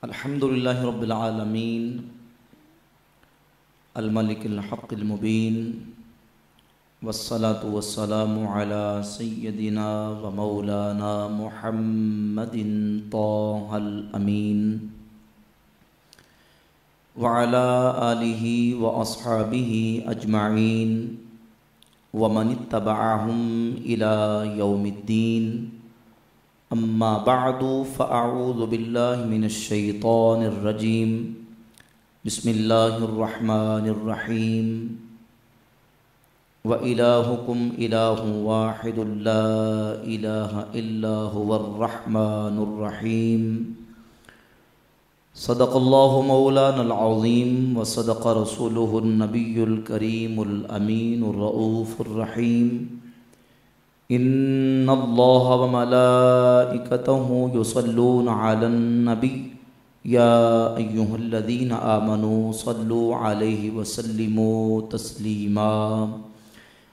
الحمدللہ رب العالمین الملک الحق المبین والصلاة والسلام علی سیدنا و مولانا محمد طہ الامین وعلی آلہ و اصحابہ اجمعین ومن اتبعہم الی یوم الدین اما بعد فاعوذ باللہ من الشیطان الرجیم بسم اللہ الرحمن الرحیم وإلہکم الہ واحد لا الہ الا هو الرحمن الرحیم صدق اللہ مولانا العظیم وصدق رسولہ النبی الکریم الامین الرؤوف الرحیم ان اللہ وملائکتہ یصلون علی النبی یا ایہا الذین آمنوا صلوا علیہ وسلموا تسلیما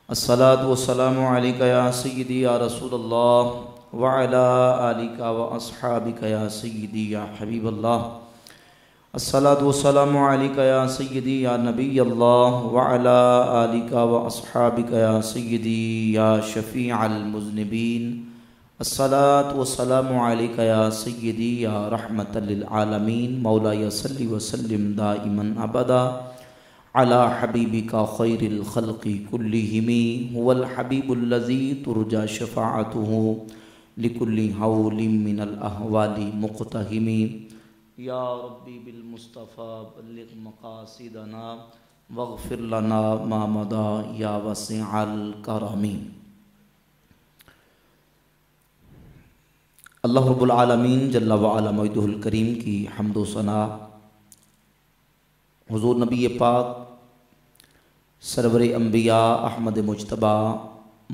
الصلاۃ والسلام علیک یا سیدی یا رسول اللہ وعلی آلک واصحابک یا سیدی یا حبیب اللہ الصلاۃ والسلام علیک یا سیدی یا نبی اللہ وعلی آلک واصحابک یا سیدی یا شفیع المذنبین الصلاۃ والسلام علیک یا سیدی یا رحمۃ للعالمین مولایا صلی وسلم دائما ابدا علی حبیبک خیر الخلق کلہم هو الحبیب الذی ترجى شفاعته لکل حول من الاحوال مقتحم یا ربی بالمصطفیٰ بلغ مقاصدنا واغفر لنا ما مضى یا وسیع الکرم۔ اللہ رب العالمین جل وعلا مجدہ الکریم کی حمد و ثنا حضور نبی پاک سرور انبیاء احمد مجتبیٰ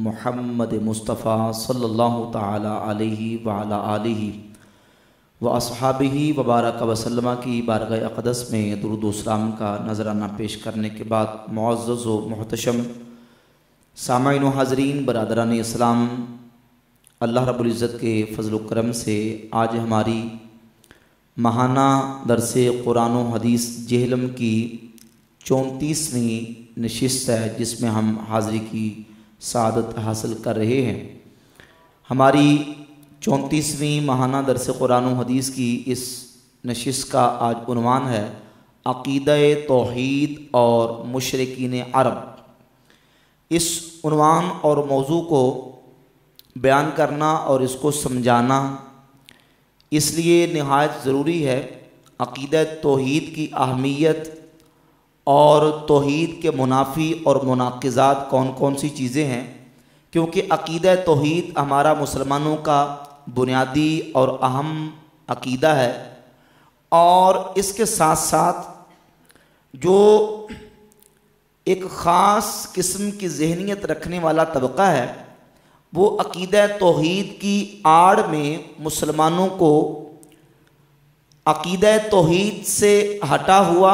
محمد مصطفیٰ صلی اللہ تعالی علیہ وعلا آلہ و اصحابہ وبارک وسلم کی بارگاہ اقدس میں درود و سلام کا نذرانہ پیش کرنے کے بعد معزز و محتشم سامعین و حاضرین برادران اسلام، اللہ رب العزت کے فضل و کرم سے آج ہماری ماہانہ درس قرآن و حدیث جہلم کی 34ویں نشست ہے، جس میں ہم حاضری کی سعادت حاصل کر رہے ہیں۔ ہماری 34ویں ماہانہ درس قرآن و حدیث کی اس نشست کا آج عنوان ہے عقیدہ توحید اور مشرکین عرب۔ اس عنوان اور موضوع کو بیان کرنا اور اس کو سمجھانا اس لیے نہایت ضروری ہے۔ عقیدہ توحید کی اہمیت اور توحید کے منافی اور مناقضات کون کون سی چیزیں ہیں، کیونکہ عقیدہ توحید ہمارا مسلمانوں کا بنیادی اور اہم عقیدہ ہے، اور اس کے ساتھ ساتھ جو ایک خاص قسم کی ذہنیت رکھنے والا طبقہ ہے وہ عقیدہ توحید کی آڑ میں مسلمانوں کو عقیدہ توحید سے ہٹا ہوا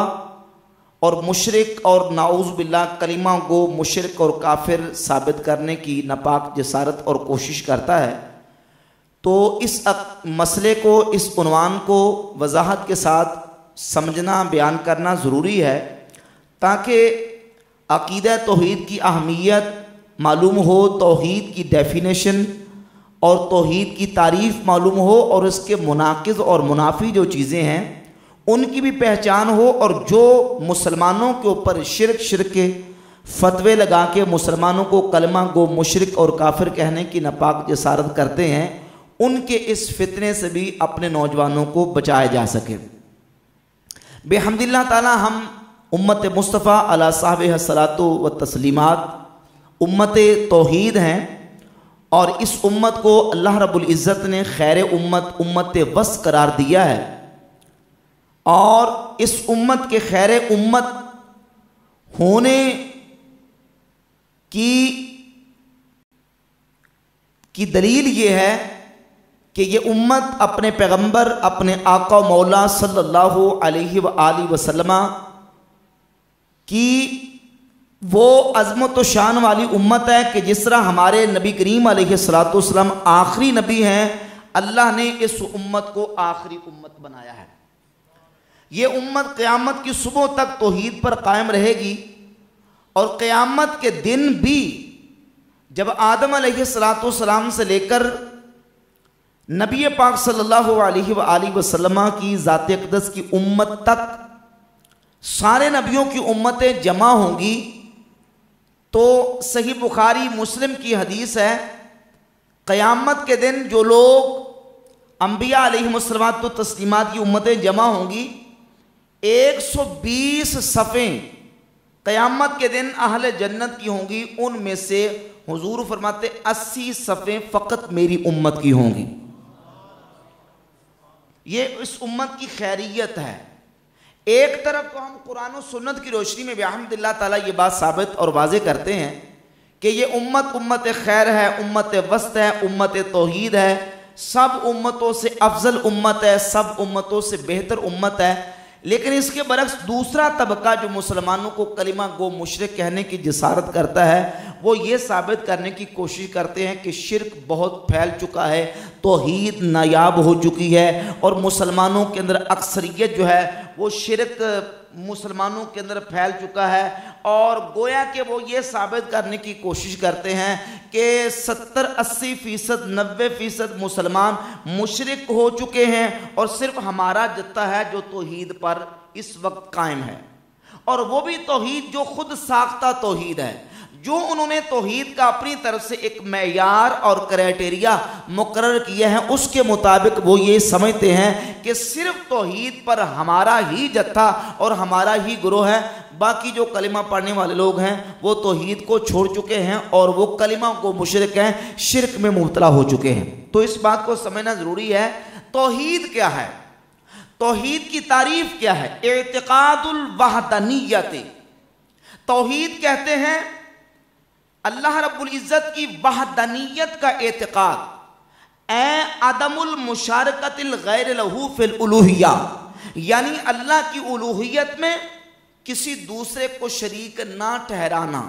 اور مشرک اور نعوذ باللہ کلمہ گو مشرک اور کافر ثابت کرنے کی ناپاک جسارت اور کوشش کرتا ہے۔ تو اس مسئلے کو، اس عنوان کو وضاحت کے ساتھ سمجھنا، بیان کرنا ضروری ہے، تاکہ عقیدہ توحید کی اہمیت معلوم ہو، توحید کی ڈیفینیشن اور توحید کی تعریف معلوم ہو، اور اس کے مناقض اور منافی جو چیزیں ہیں ان کی بھی پہچان ہو، اور جو مسلمانوں کے اوپر شرک کے فتوے لگا کے مسلمانوں کو کلمہ گو مشرک اور کافر کہنے کی ناپاک جسارت کرتے ہیں، ان کے اس فتنے سے بھی اپنے نوجوانوں کو بچایا جا سکے۔ بحمد اللہ تعالی ہم امت مصطفیٰ علی صاحب الصلاۃ والتسلیمات امت توحید ہیں، اور اس امت کو اللہ رب العزت نے خیر امت، امت وسط قرار دیا ہے، اور اس امت کے خیر امت ہونے کی دلیل یہ ہے کہ یہ امت اپنے پیغمبر، اپنے آقا و مولا صلی اللہ علیہ وآلہ وسلم کی وہ عظمت و شان والی امت ہے کہ جس طرح ہمارے نبی کریم علیہ السلام آخری نبی ہیں، اللہ نے اس امت کو آخری امت بنایا ہے۔ یہ امت قیامت کی صبح تک توحید پر قائم رہے گی، اور قیامت کے دن بھی جب آدم علیہ السلام سے لے کر نبی پاک صلی اللہ علیہ وآلہ وسلم کی ذات اقدس کی امت تک سارے نبیوں کی امتیں جمع ہوں گی، تو صحیح بخاری مسلم کی حدیث ہے، قیامت کے دن جو لوگ انبیاء علیہم الصلوۃ والتسلیمات کی امتیں جمع ہوں گی، 120 صفیں قیامت کے دن اہل جنت کی ہوں گی، ان میں سے حضور فرماتے 80 صفیں فقط میری امت کی ہوں گی۔ یہ اس امت کی خیریت ہے۔ ایک طرف تو ہم قرآن و سنت کی روشنی میں بحمد اللہ تعالیٰ یہ بات ثابت اور واضح کرتے ہیں کہ یہ امت خیر ہے، امت وسط ہے، امت توحید ہے، سب امتوں سے افضل امت ہے، سب امتوں سے بہتر امت ہے۔ لیکن اس کے برعکس دوسرا طبقہ جو مسلمانوں کو کلمہ گو مشرک کہنے کی جسارت کرتا ہے، وہ یہ ثابت کرنے کی کوشش کرتے ہیں کہ شرک بہت پھیل چکا ہے، توحید نایاب ہو چکی ہے، اور مسلمانوں کے اندر اکثریت جو ہے وہ شرک مسلمانوں کے اندر پھیل چکا ہے، اور گویا کہ وہ یہ ثابت کرنے کی کوشش کرتے ہیں کہ 70-80%، 90% مسلمان مشرک ہو چکے ہیں، اور صرف ہمارا جتھا ہے جو توحید پر اس وقت قائم ہے، اور وہ بھی توحید جو خود ساختہ توحید ہے، جو انہوں نے توحید کا اپنی طرف سے ایک معیار اور کرائٹیریا مقرر کیا ہے، اس کے مطابق وہ یہ سمجھتے ہیں کہ صرف توحید پر ہمارا ہی جتھا اور ہمارا ہی گروہ ہے، باقی جو کلمہ پڑھنے والے لوگ ہیں وہ توحید کو چھوڑ چکے ہیں اور وہ کلمہ کو مشرک ہیں، شرک میں مبتلا ہو چکے ہیں۔ تو اس بات کو سمجھنا ضروری ہے، توحید کیا ہے، توحید کی تعریف کیا ہے؟ اعتقاد الوحدانیت۔ توحید کہتے ہیں اللہ رب العزت کی وحدانیت کا اعتقاد، عدم المشارکت الغیر لہو فی الالوہیہ، یعنی اللہ کی الوہیت میں کسی دوسرے کو شریک نہ ٹھہرانا،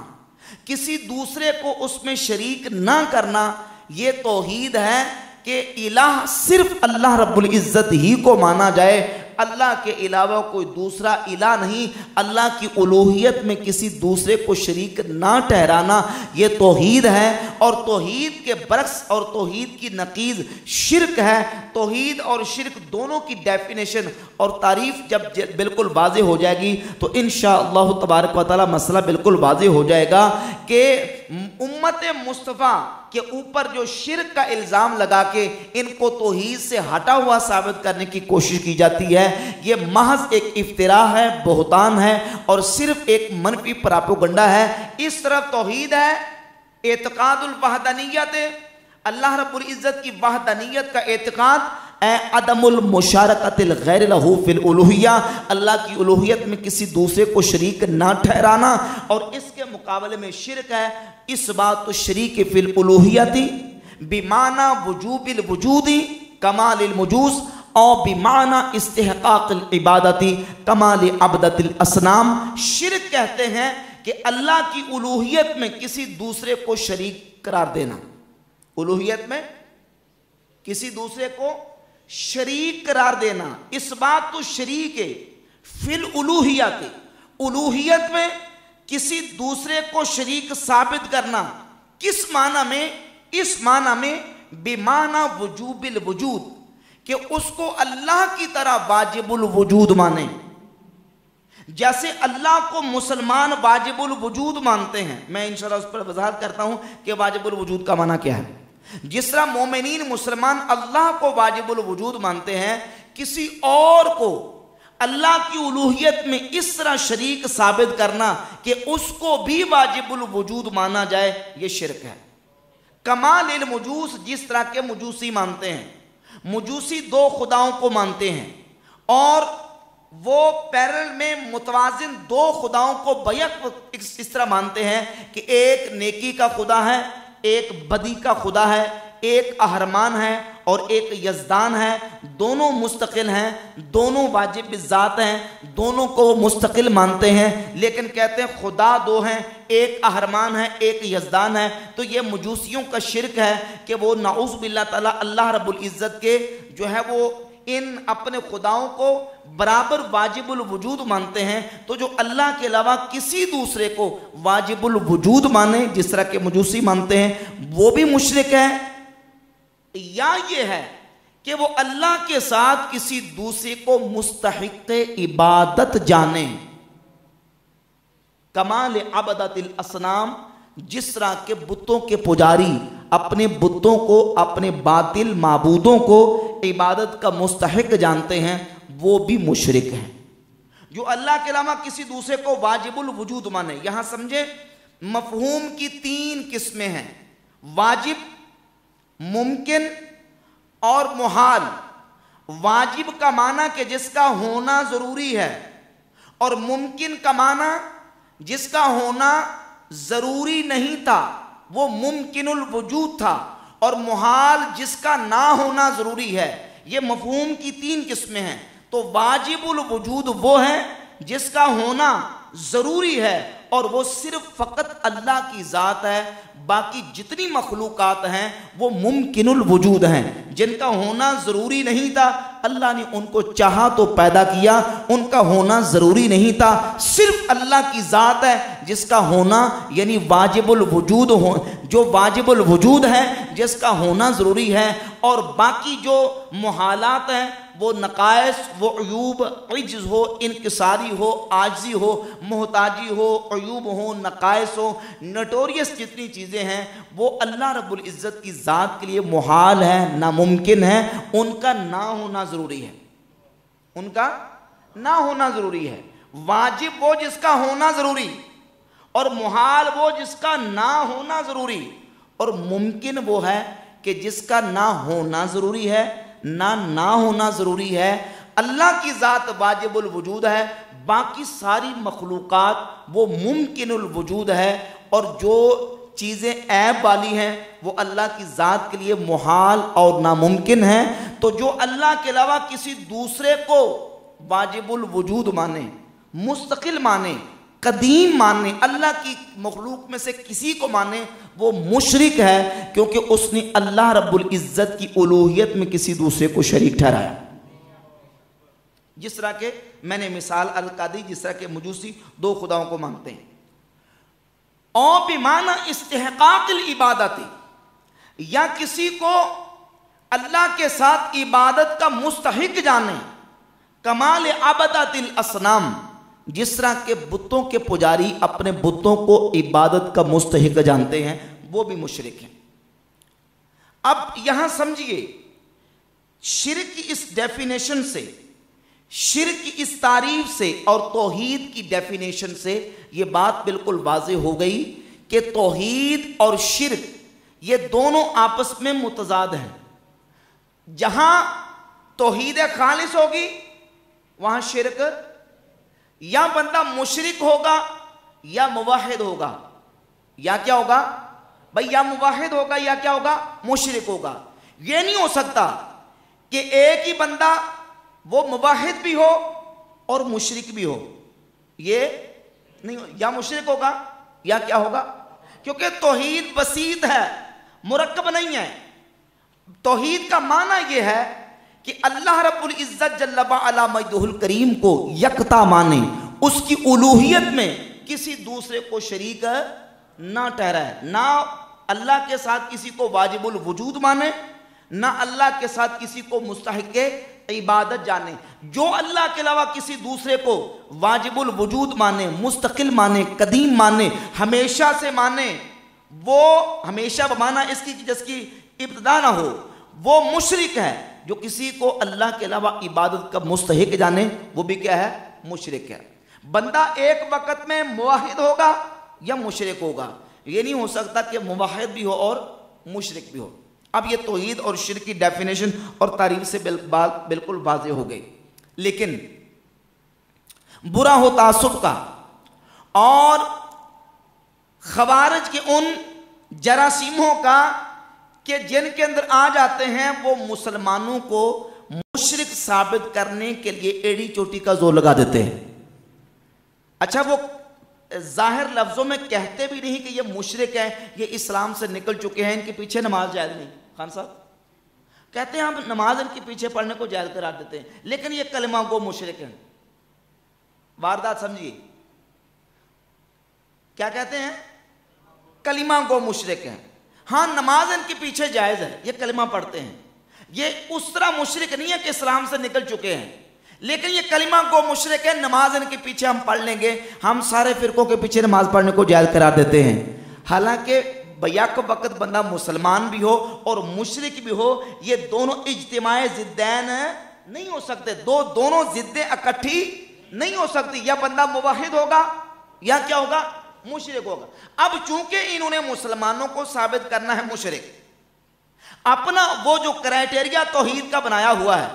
کسی دوسرے کو اس میں شریک نہ کرنا، یہ توحید ہے کہ الہ صرف اللہ رب العزت ہی کو مانا جائے، اللہ کے علاوہ کوئی دوسرا الہ نہیں، اللہ کی الوہیت میں کسی دوسرے کو شریک نہ ٹھہرانا، یہ توحید ہے۔ اور توحید کے برعکس اور توحید کی نقیض شرک ہے۔ توحید اور شرک دونوں کی ڈیفینیشن اور تعریف جب بالکل واضح ہو جائے گی تو انشاءاللہ تبارک و تعالی مسئلہ بالکل واضح ہو جائے گا کہ امت مصطفیٰ کے اوپر جو شرک کا الزام لگا کے ان کو توحید سے ہٹا ہوا ثابت کرنے کی کوشش کی جاتی ہے، یہ محض ایک افتراء ہے، بہتان ہے، اور صرف ایک منفی پراپوگنڈا ہے۔ اس طرف توحید ہے، اعتقاد الوحدانیت، اللہ رب العزت کی وحدانیت کا اعتقاد، عدم المشارکت الغیر لہو فی الالوہیہ، اللہ کی الوہیت میں کسی دوسرے کو شریک نہ ٹھہرانا، اور اس کے مقابلے میں شرک ہے اثبات الشریک فی الالوہیت بمعنی وجوب الوجود کمال المجوز، اور بمعنی استحقاق العبادتی کمال عبدت الاسنام۔ شرک کہتے ہیں کہ اللہ کی الوہیت میں کسی دوسرے کو شریک قرار دینا، الوہیت میں کسی دوسرے کو شریک قرار دینا، اثبات الشریک فی الالوہیت، الوہیت میں کسی دوسرے کو شریک ثابت کرنا، کس معنی میں؟ اس معنی میں بمعنی وجوب الوجود، کہ اس کو اللہ کی طرح واجب الوجود مانے، جیسے اللہ کو مسلمان واجب الوجود مانتے ہیں۔ میں انشاءاللہ اس پر وضاحت کرتا ہوں کہ واجب الوجود کا معنی کیا ہے۔ جس طرح مومنین مسلمان اللہ کو واجب الوجود مانتے ہیں، کسی اور کو اللہ کی الوہیت میں اس طرح شریک ثابت کرنا کہ اس کو بھی واجب الوجود مانا جائے، یہ شرک ہے۔ کمال المجوس، جس طرح کے مجوسی مانتے ہیں، مجوسی دو خداؤں کو مانتے ہیں، اور وہ پیرل میں متوازن دو خداؤں کو بیک اس طرح مانتے ہیں کہ ایک نیکی کا خدا ہے، ایک بدی کا خدا ہے، ایک اہرمان ہے اور ایک یزدان ہے، دونوں مستقل ہیں، دونوں واجب ذات ہیں، دونوں کو مستقل مانتے ہیں، لیکن کہتے ہیں خدا دو ہیں، ایک اہرمان ہے، ایک یزدان ہے۔ تو یہ مجوسیوں کا شرک ہے کہ وہ نعوذ باللہ تعالی اللہ رب العزت کے جو ہے وہ ان اپنے خداؤں کو برابر واجب الوجود مانتے ہیں، تو جو اللہ کے علاوہ کسی دوسرے کو واجب الوجود مانے، جس طرح کے مجوسی مانتے ہیں، وہ بھی مشرک ہے۔ یا یہ ہے کہ وہ اللہ کے ساتھ کسی دوسرے کو مستحق عبادت جانے، کمال عبادت الاصنام، جس طرح کے بتوں کے پجاری اپنے بتوں کو، اپنے باطل معبودوں کو عبادت کا مستحق جانتے ہیں، وہ بھی مشرک ہیں۔ جو اللہ کے علاوہ کسی دوسرے کو واجب الوجود مانے، یہاں سمجھے مفہوم کی 3 قسمیں ہیں: واجب، ممکن اور محال۔ واجب کا معنی کہ جس کا ہونا ضروری ہے، اور ممکن کا معنی جس کا ہونا ضروری نہیں تھا، وہ ممکن الوجود تھا، اور محال جس کا نہ ہونا ضروری ہے۔ یہ مفہوم کی 3 قسمیں ہیں۔ تو واجب الوجود وہ ہے جس کا ہونا ضروری ہے، اور وہ صرف فقط اللہ کی ذات ہے۔ باقی جتنی مخلوقات ہیں وہ ممکن الوجود ہیں، جن کا ہونا ضروری نہیں تھا، اللہ نے ان کو چاہا تو پیدا کیا، ان کا ہونا ضروری نہیں تھا۔ صرف اللہ کی ذات ہے جس کا ہونا یعنی واجب الوجود ہو، جو واجب الوجود ہے، جس کا ہونا ضروری ہے۔ اور باقی جو محالات ہیں، وہ نقائص، وہ عیوب، عجز ہو، انکساری ہو، عاجزی ہو، محتاجی ہو، عیوب ہو، نقائص ہو، نٹوریس جتنی چیزیں ہیں، وہ اللہ رب العزت کی ذات کے لیے محال ہے، ناممکن ہے، ان کا نہ ہونا ضروری ہے، ان کا نہ ہونا ضروری ہے۔ واجب وہ جس کا ہونا ضروری، اور محال وہ جس کا نہ ہونا ضروری، اور ممکن وہ ہے کہ جس کا نہ ہونا ضروری ہے، نہ ہونا ضروری ہے۔ اللہ کی ذات واجب الوجود ہے، باقی ساری مخلوقات وہ ممکن الوجود ہے، اور جو چیزیں عیب والی ہیں وہ اللہ کی ذات کے لیے محال اور ناممکن ہیں۔ تو جو اللہ کے علاوہ کسی دوسرے کو واجب الوجود مانے، مستقل مانے، قدیم مانے، اللہ کی مخلوق میں سے کسی کو مانے، وہ مشرک ہے، کیونکہ اس نے اللہ رب العزت کی الوہیت میں کسی دوسرے کو شریک ٹھہرایا۔ جس طرح کہ میں نے مثال القادی، جس طرح کہ مجوسی 2 خداؤں کو مانتے ہیں۔ اور بمعنی استحقاق العبادت، یا کسی کو اللہ کے ساتھ عبادت کا مستحق جانے، کمال عبادت الاصنام، جس طرح کے بتوں کے پجاری اپنے بتوں کو عبادت کا مستحق جانتے ہیں، وہ بھی مشرک ہیں۔ اب یہاں سمجھئے، شرک کی اس ڈیفینیشن سے، شرک کی اس تعریف سے اور توحید کی ڈیفینیشن سے یہ بات بالکل واضح ہو گئی کہ توحید اور شرک یہ دونوں آپس میں متضاد ہیں۔ جہاں توحید خالص ہوگی وہاں شرک، یا بندہ مشرک ہوگا یا موحد ہوگا، یا کیا ہوگا بھئی، یا موحد ہوگا یا کیا ہوگا، مشرک ہوگا۔ یہ نہیں ہو سکتا کہ ایک ہی بندہ وہ موحد بھی ہو اور مشرک بھی ہو، یہ نہیں، یا مشرک ہوگا یا کیا ہوگا، کیونکہ توحید بسیط ہے، مرکب نہیں ہے۔ توحید کا معنی یہ ہے کہ اللہ رب العزت جل وعلا مجدہ الکریم کو یکتا مانے، اس کی الوہیت میں کسی دوسرے کو شریک نہ ٹھہرائے، نہ اللہ کے ساتھ کسی کو واجب الوجود مانے، نہ اللہ کے ساتھ کسی کو مستحق عبادت جانے۔ جو اللہ کے علاوہ کسی دوسرے کو واجب الوجود مانے، مستقل مانے، قدیم مانے، ہمیشہ سے مانے، وہ ہمیشہ بمانا اس کی جس کی ابتدا نہ ہو، وہ مشرک ہے۔ جو کسی کو اللہ کے علاوہ عبادت کا مستحق جانے، وہ بھی کیا ہے، مشرک ہے۔ بندہ ایک وقت میں موحد ہوگا یا مشرک ہوگا، یہ نہیں ہو سکتا کہ موحد بھی ہو اور مشرک بھی ہو۔ اب یہ توحید اور شرک کی ڈیفینیشن اور تعریف سے بالکل واضح ہو گئی۔ لیکن برا ہو تعصب کا اور خوارج کے ان جراثیموں کا کہ جن کے اندر آ جاتے ہیں، وہ مسلمانوں کو مشرک ثابت کرنے کے لیے ایڑی چوٹی کا زور لگا دیتے ہیں۔ اچھا، وہ ظاہر لفظوں میں کہتے بھی نہیں کہ یہ مشرک ہے، یہ اسلام سے نکل چکے ہیں، ان کے پیچھے نماز جائز نہیں۔ خان صاحب کہتے ہیں ہم نماز ان کے پیچھے پڑھنے کو جائز قرار دیتے ہیں، لیکن یہ کلمہ گو مشرک ہیں۔ واردات سمجھیے، کیا کہتے ہیں؟ کلمہ گو مشرک ہیں۔ ہاں نماز ان کے پیچھے جائز ہے، یہ کلمہ پڑھتے ہیں، یہ اس طرح مشرک نہیں ہے کہ اسلام سے نکل چکے ہیں، لیکن یہ کلمہ گو مشرک ہے۔ نماز ان کے پیچھے ہم پڑھ لیں گے، ہم سارے فرقوں کے پیچھے نماز پڑھنے کو جائز قرار دیتے ہیں، حالانکہ بیک وقت بندہ مسلمان بھی ہو اور مشرک بھی ہو، یہ دونوں اجتماع ضدین نہیں ہو سکتے، دونوں ضدیں اکٹھی نہیں ہو سکتی، یا بندہ موحد ہوگا یا کیا ہوگا؟ مشرک ہوگا۔ اب چونکہ انہوں نے مسلمانوں کو ثابت کرنا ہے مشرک، اپنا وہ جو کرائٹیریا توحید کا بنایا ہوا ہے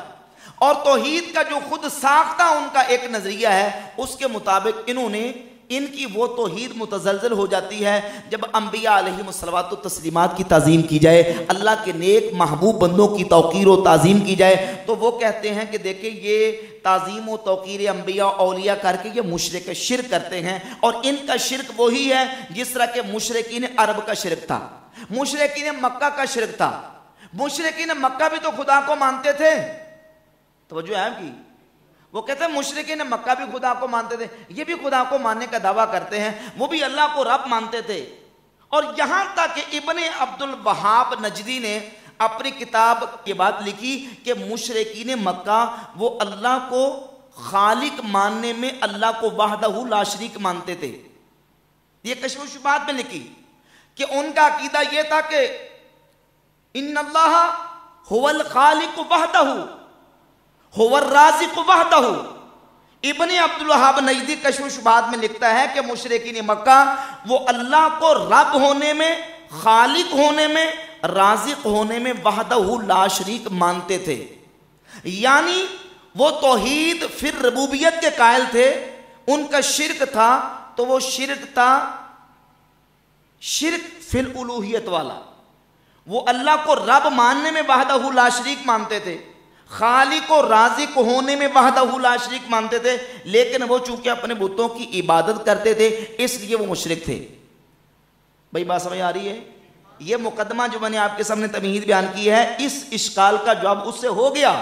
اور توحید کا جو خود ساختہ ان کا ایک نظریہ ہے، اس کے مطابق انہوں نے ان کی وہ توحید متزلزل ہو جاتی ہے جب انبیاء علیہم الصلوات و تسلیمات کی تعظیم کی جائے، اللہ کے نیک محبوب بندوں کی توقیر و تعظیم کی جائے، تو وہ کہتے ہیں کہ دیکھیں یہ تعظیم و توقیر انبیاء اولیاء کر کے یہ مشرک شرک کرتے ہیں، اور ان کا شرک وہی ہے جس طرح کہ مشرکین عرب کا شرک تھا، مشرکین مکہ کا شرک تھا۔ مشرکین مکہ بھی تو خدا کو مانتے تھے، توجہ ہے آپ کی، وہ کہتے ہیں مشرکین مکہ بھی خدا کو مانتے تھے، یہ بھی خدا کو ماننے کا دعویٰ کرتے ہیں، وہ بھی اللہ کو رب مانتے تھے۔ اور یہاں تک کہ ابن عبد الوہاب نجدی نے اپنی کتاب کی بات لکھی کہ مشرکین مکہ وہ اللہ کو خالق ماننے میں اللہ کو وحدہ لا شریک مانتے تھے، یہ کشف و شبہات میں لکھی کہ ان کا عقیدہ یہ تھا کہ ان اللہ هو الخالق وحدہ هو الرازق وحدہ۔ ابن عبد الوہاب نجدی کشف و شبہات میں لکھتا ہے کہ مشرکین مکہ وہ اللہ کو رب ہونے میں، خالق ہونے میں، رازق ہونے میں وحدہ لا شریک مانتے تھے، یعنی وہ توحید فی ربوبیت کے قائل تھے۔ ان کا شرک تھا تو وہ شرک تھا شرک فی الالوہیت والا، وہ اللہ کو رب ماننے میں وحدہ لا شریک مانتے تھے، خالق و رازق ہونے میں وحدہ لا شریک مانتے تھے، لیکن وہ چونکہ اپنے بتوں کی عبادت کرتے تھے اس لیے وہ مشرک تھے۔ بھائی بات سمجھ آ رہی ہے؟ یہ مقدمہ جو میں نے آپ کے سامنے تمہید بیان کی ہے، اس اشکال کا جواب اس سے ہو گیا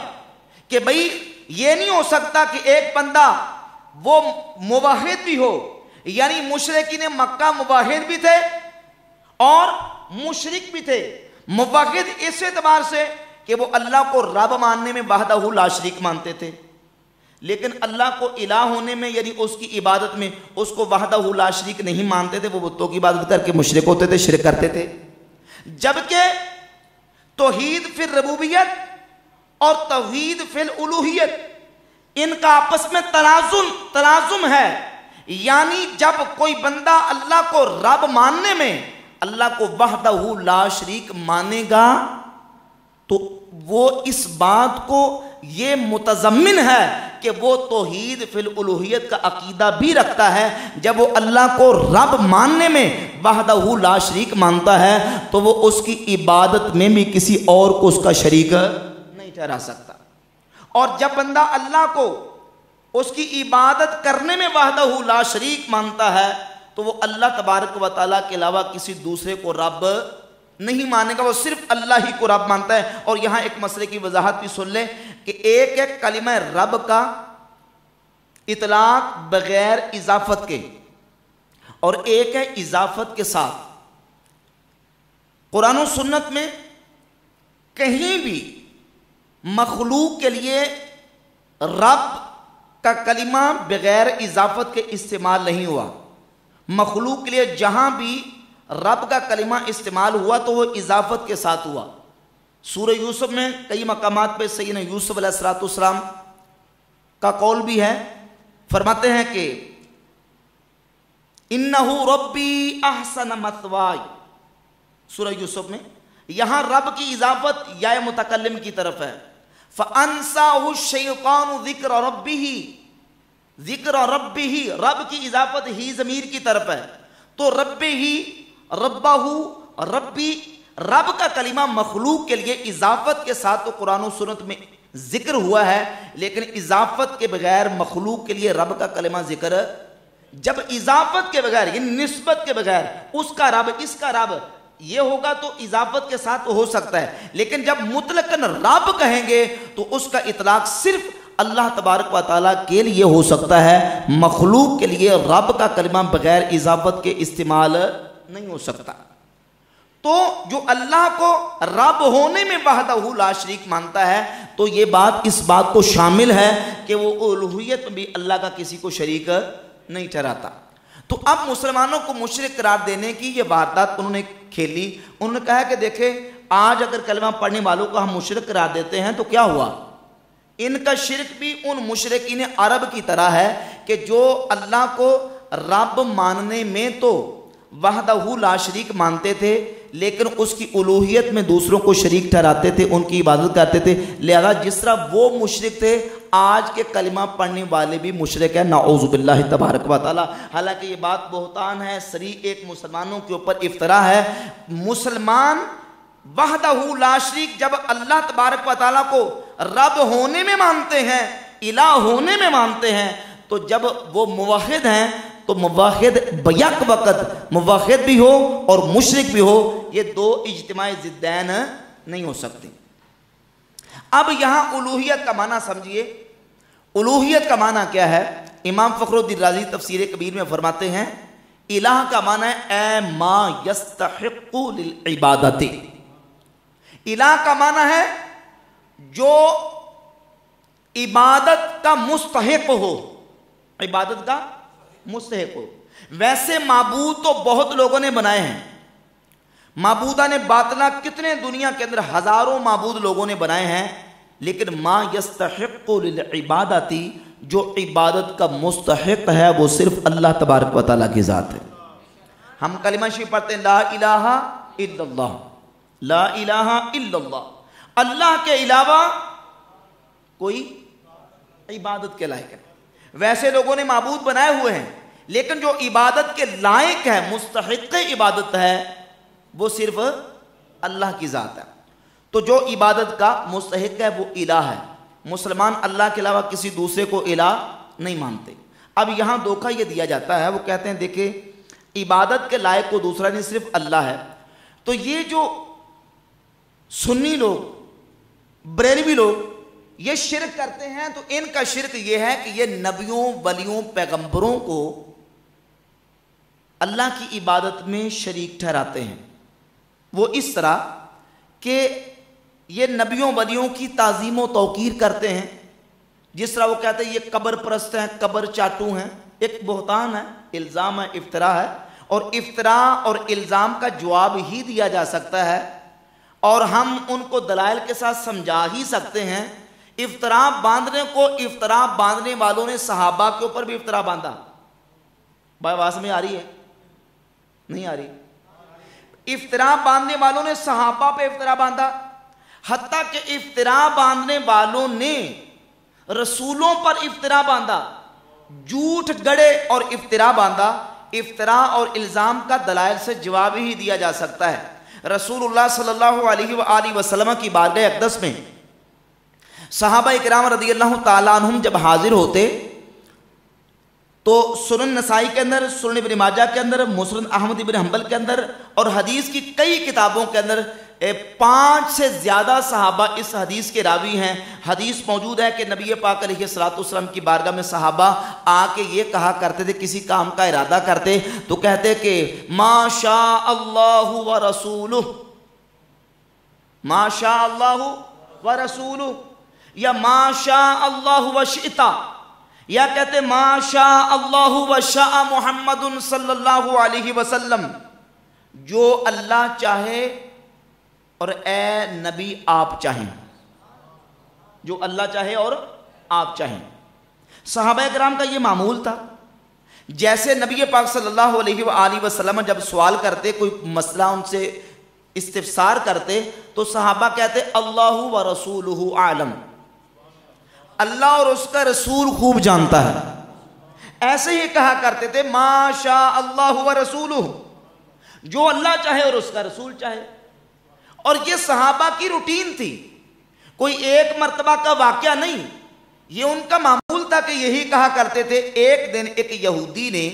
کہ بھئی یہ نہیں ہو سکتا کہ ایک بندہ وہ موحد بھی ہو، یعنی مشرکین مکہ موحد بھی تھے اور مشرک بھی تھے۔ موحد اس اعتبار سے کہ وہ اللہ کو رب ماننے میں وحدہ لا شریک مانتے تھے، لیکن اللہ کو الہ ہونے میں یعنی اس کی عبادت میں اس کو وحدہ لا شریک نہیں مانتے تھے، وہ بتوں کی عبادت کر کے مشرک ہوتے تھے، شرک کرتے تھے۔ جبکہ توحید فی الربوبیت اور توحید فی الالوہیت ان کا آپس میں تلازم ہے، یعنی جب کوئی بندہ اللہ کو رب ماننے میں اللہ کو وحدہ لا شریک مانے گا تو وہ اس بات کو یہ متضمن ہے کہ وہ توحید فی الالوہیت کا عقیدہ بھی رکھتا ہے۔ جب وہ اللہ کو رب ماننے میں وحدہ لا شریک مانتا ہے تو وہ اس کی عبادت میں بھی کسی اور کو اس کا شریک نہیں ٹھہرا سکتا، اور جب بندہ اللہ کو اس کی عبادت کرنے میں وحدہ لا شریک مانتا ہے تو وہ اللہ تبارک و تعالیٰ کے علاوہ کسی دوسرے کو رب نہیں مانے گا، وہ صرف اللہ ہی کو رب مانتا ہے۔ اور یہاں ایک مسئلے کی وضاحت بھی سن لیں کہ ایک ہے کلمہ رب کا اطلاق بغیر اضافت کے، اور ایک ہے اضافت کے ساتھ۔ قرآن و سنت میں کہیں بھی مخلوق کے لیے رب کا کلمہ بغیر اضافت کے استعمال نہیں ہوا۔ مخلوق کے لیے جہاں بھی رب کا کلمہ استعمال ہوا تو وہ اضافت کے ساتھ ہوا۔ سورہ یوسف میں کئی مقامات پہ سیدنا یوسف علیہ السلام کا قول بھی ہے، فرماتے ہیں کہ انہو ربی احسن مثوائی، سورہ یوسف میں یہاں رب کی اضافت یا متکلم کی طرف ہے، فَأَنْسَاهُ الشَّيْطَانُ ذِكْرَ رَبِّهِ، ذکر ربی، رب کی اضافت ہی ضمیر کی طرف ہے، تو رب ہی، ربہ، ربی، رب کا کلمہ مخلوق کے لیے اضافت کے ساتھ تو قرآن و سنت میں ذکر ہوا ہے، لیکن اضافت کے بغیر مخلوق کے لیے رب کا کلمہ ذکر، جب اضافت کے بغیر یعنی نسبت کے بغیر اس کا رب، اس کا رب، یہ ہوگا تو اضافت کے ساتھ ہو سکتا ہے، لیکن جب مطلقاً رب کہیں گے تو اس کا اطلاق صرف اللہ تبارک و تعالیٰ کے لیے ہو سکتا ہے، مخلوق کے لیے رب کا کلمہ بغیر اضافت کے استعمال نہیں ہو سکتا۔ تو جو اللہ کو رب ہونے میں وحدہ لا شریک مانتا ہے تو یہ بات اس بات کو شامل ہے کہ وہ الوہیت میں بھی اللہ کا کسی کو شریک نہیں ٹھہراتا۔ تو اب مسلمانوں کو مشرک قرار دینے کی یہ واردات انہوں نے کھیلی۔ انہوں نے کہا کہ دیکھیں آج اگر کلمہ پڑھنے والوں کو ہم مشرک قرار دیتے ہیں تو کیا ہوا؟ ان کا شرک بھی ان مشرکین عرب کی طرح ہے کہ جو اللہ کو رب ماننے میں تو وحدہ لا شریک مانتے تھے، لیکن اس کی الوہیت میں دوسروں کو شریک ٹھہراتے تھے، ان کی عبادت کرتے تھے۔ لہذا جس طرح وہ مشرک تھے، آج کے کلمہ پڑھنے والے بھی مشرک ہیں، نعوذ باللہ تبارک و تعالی۔ حالانکہ یہ بات بہتان ہے، صریح ایک مسلمانوں کے اوپر افطرا ہے۔ مسلمان وحدہ لا شریک جب اللہ تبارک و تعالیٰ کو رب ہونے میں مانتے ہیں، الہ ہونے میں مانتے ہیں، تو جب وہ موحد ہیں تو موحد بیک وقت موحد بھی ہو اور مشرک بھی ہو، یہ دو اجتماعی ضدین نہیں ہو سکتے۔ اب یہاں الوہیت کا معنی سمجھیے۔ الوہیت کا معنی کیا ہے؟ امام فخر الدین رازی تفسیر کبیر میں فرماتے ہیں الہ کا معنی ہے اے ما یستحق للعبادت۔ الہ کا معنی ہے جو عبادت کا مستحق ہو، عبادت کا مستحق ہو۔ ویسے معبود تو بہت لوگوں نے بنائے ہیں، معبودہ نے باطلہ کتنے دنیا کے اندر ہزاروں معبود لوگوں نے بنائے ہیں، لیکن ما یستحق للعبادتی جو عبادت کا مستحق ہے وہ صرف اللہ تبارک و تعالیٰ کی ذات ہے۔ ہم کلمہ شریف پڑھتے ہیں لا الہ الا اللہ، لا الہ الا اللہ، اللہ کے علاوہ کوئی عبادت کے لائق ہے۔ ویسے لوگوں نے معبود بنائے ہوئے ہیں، لیکن جو عبادت کے لائق ہے، مستحق عبادت ہے، وہ صرف اللہ کی ذات ہے۔ تو جو عبادت کا مستحق ہے وہ الہ ہے۔ مسلمان اللہ کے علاوہ کسی دوسرے کو الہ نہیں مانتے۔ اب یہاں دھوکہ یہ دیا جاتا ہے، وہ کہتے ہیں دیکھیں عبادت کے لائق کو دوسرا نہیں صرف اللہ ہے۔ تو یہ جو سنی لوگ، بریلوی لوگ یہ شرک کرتے ہیں، تو ان کا شرک یہ ہے کہ یہ نبیوں، ولیوں، پیغمبروں کو اللہ کی عبادت میں شریک ٹھہراتے ہیں۔ وہ اس طرح کہ یہ نبیوں ولیوں کی تعظیم و توقیر کرتے ہیں، جس طرح وہ کہتے ہیں یہ قبر پرست ہیں، قبر چاٹو ہیں۔ ایک بہتان ہے، الزام ہے، افتراء ہے، اور افتراء اور الزام کا جواب ہی دیا جا سکتا ہے، اور ہم ان کو دلائل کے ساتھ سمجھا ہی سکتے ہیں۔ افتراء باندھنے کو افتراء باندھنے والوں نے صحابہ کے اوپر بھی افتراء باندھا۔ بھائی آواز میں آ رہی ہے؟ نہیں آ رہی؟ افتراء باندھنے والوں نے صحابہ پہ افتراء باندھا، حتیٰ کہ افتراء باندھنے والوں نے رسولوں پر افتراء باندھا، جھوٹ گڑے اور افتراء باندھا۔ افتراء اور الزام کا دلائل سے جواب ہی دیا جا سکتا ہے۔ رسول اللہ صلی اللہ علیہ وآلہ وسلم کی بارگاہ اقدس میں صحابہ اکرام رضی اللہ تعالیٰ عنہم جب حاضر ہوتے تو سنن نسائی کے اندر، سنن ابن ماجہ کے اندر، مسند احمد ابن حنبل کے اندر اور حدیث کی کئی کتابوں کے اندر 5 سے زیادہ صحابہ اس حدیث کے راوی ہیں۔ حدیث موجود ہے کہ نبی پاک علیہ السلام کی بارگاہ میں صحابہ آ کے یہ کہا کرتے تھے، کسی کام کا ارادہ کرتے تو کہتے کہ ما شاء اللہ ورسولہ، ما شاء اللہ ورسولہ، یا ما شاء اللہ وشئتا، یا کہتے ما شاء اللہ وشاء محمد صلی اللہ علیہ وسلم، جو اللہ چاہے اور اے نبی آپ چاہیں، جو اللہ چاہے اور آپ چاہیں۔ صحابہ کرام کا یہ معمول تھا۔ جیسے نبی پاک صلی اللہ علیہ وآلہ وسلم جب سوال کرتے، کوئی مسئلہ ان سے استفسار کرتے تو صحابہ کہتے اللہ ورسولہ عالم، اللہ اور اس کا رسول خوب جانتا ہے۔ ایسے ہی کہا کرتے تھے ما شاء اللہ ورسولہ، جو اللہ چاہے اور اس کا رسول چاہے۔ اور یہ صحابہ کی روٹین تھی، کوئی ایک مرتبہ کا واقعہ نہیں، یہ ان کا معمول تھا کہ یہی کہا کرتے تھے۔ ایک دن ایک یہودی نے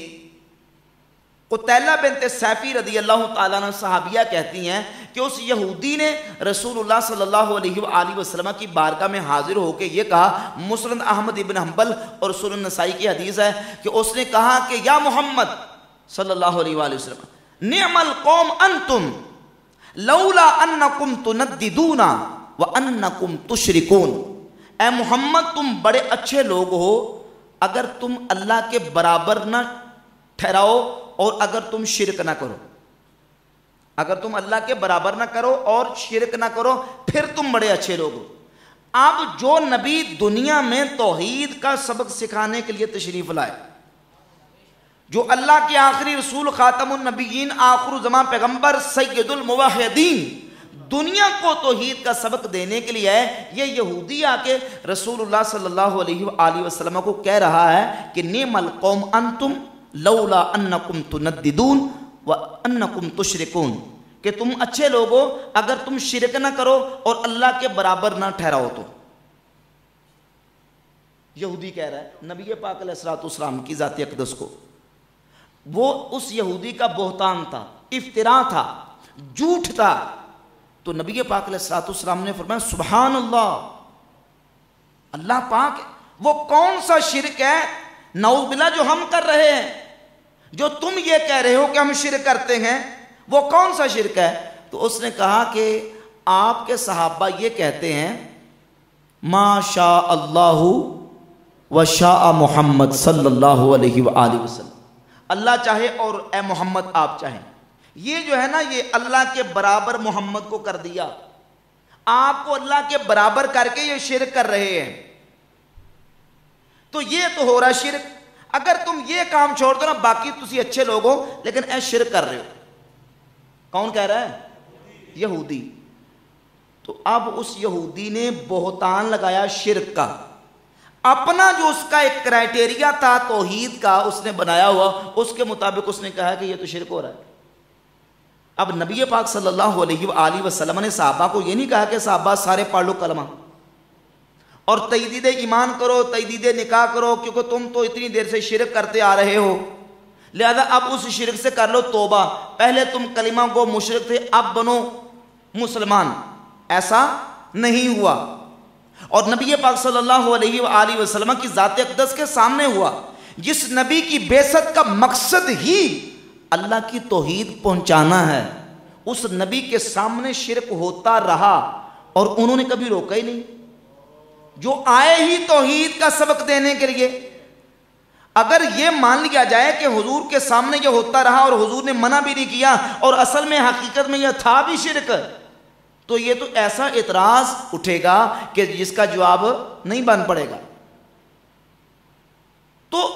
قتیلہ بنت سیفی رضی اللہ تعالیٰ عنہ صحابیہ کہتی ہیں کہ اس یہودی نے رسول اللہ صلی اللہ علیہ وآلہ وسلم کی بارگاہ میں حاضر ہو کے یہ کہا، مسند احمد ابن حنبل اور سنن نسائی کی حدیث ہے کہ اس نے کہا کہ یا محمد صلی اللہ علیہ وآلہ وسلم، نعم القوم انتم لولا انکم تنددون وانکم تشرکون، اے محمد تم بڑے اچھے لوگ ہو اگر تم اللہ کے برابر نہ ٹھہراؤ اور اگر تم شرک نہ کرو، اگر تم اللہ کے برابر نہ کرو اور شرک نہ کرو پھر تم بڑے اچھے لوگ ہو۔ اب جو نبی دنیا میں توحید کا سبق سکھانے کے لیے تشریف لائے، جو اللہ کے آخری رسول خاتم النبیین آخر زمان پیغمبر سید الموحدین دنیا کو توحید کا سبق دینے کے لیے ہے، یہ یہودی آ کے رسول اللہ صلی اللہ علیہ وآلہ وسلم کو کہہ رہا ہے کہ نعم القوم انتم لولا انکم تنددون وانکم تشرکون، کہ تم اچھے لوگ ہو اگر تم شرک نہ کرو اور اللہ کے برابر نہ ٹھہراؤ تو۔ یہودی کہہ رہا ہے نبی پاک علیہ الصلوۃ والسلام کی ذات اقدس کو، وہ اس یہودی کا بہتان تھا، افتراء تھا، جھوٹ تھا، تو نبی پاک علیہ الصلوۃ والسلام نے فرمایا سبحان اللہ، اللہ پاک وہ کون سا شرک ہے نعوذ باللہ جو ہم کر رہے ہیں، جو تم یہ کہہ رہے ہو کہ ہم شرک کرتے ہیں، وہ کون سا شرک ہے؟ تو اس نے کہا کہ آپ کے صحابہ یہ کہتے ہیں ما شاء اللہ و شاء محمد صلی اللہ علیہ وآلہ وسلم، اللہ چاہے اور اے محمد آپ چاہیں۔ یہ جو ہے نا یہ اللہ کے برابر محمد کو کر دیا، آپ کو اللہ کے برابر کر کے یہ شرک کر رہے ہیں، تو یہ تو ہو رہا شرک۔ اگر تم یہ کام چھوڑ دو نا باقی تسی اچھے لوگ ہو لیکن اے شرک کر رہے ہو۔ کون کہہ رہا ہے؟ یہودی۔ تو اب اس یہودی نے بہتان لگایا شرک کا، اپنا جو اس کا ایک کرائٹیریا تھا توحید کا اس نے بنایا ہوا، اس کے مطابق اس نے کہا کہ یہ تو شرک ہو رہا ہے۔ اب نبی پاک صلی اللہ علیہ وآلہ وسلم نے صحابہ کو یہ نہیں کہا کہ صحابہ سارے پڑھ لو کلمہ اور تجدید ایمان کرو، تجدید نکاح کرو، کیونکہ تم تو اتنی دیر سے شرک کرتے آ رہے ہو، لہذا اب اس شرک سے کر لو توبہ، پہلے تم کلمہ گو مشرک تھے اب بنو مسلمان۔ ایسا نہیں ہوا، اور نبی پاک صلی اللہ علیہ وآلہ وسلم کی ذات اقدس کے سامنے ہوا، جس نبی کی بعثت کا مقصد ہی اللہ کی توحید پہنچانا ہے، اس نبی کے سامنے شرک ہوتا رہا اور انہوں نے کبھی روکا ہی نہیں، جو آئے ہی توحید کا سبق دینے کے لیے۔ اگر یہ مان لیا جائے کہ حضور کے سامنے یہ ہوتا رہا اور حضور نے منع بھی نہیں کیا اور اصل میں حقیقت میں یہ تھا بھی شرک، تو یہ تو ایسا اعتراض اٹھے گا کہ جس کا جواب نہیں بن پڑے گا۔ تو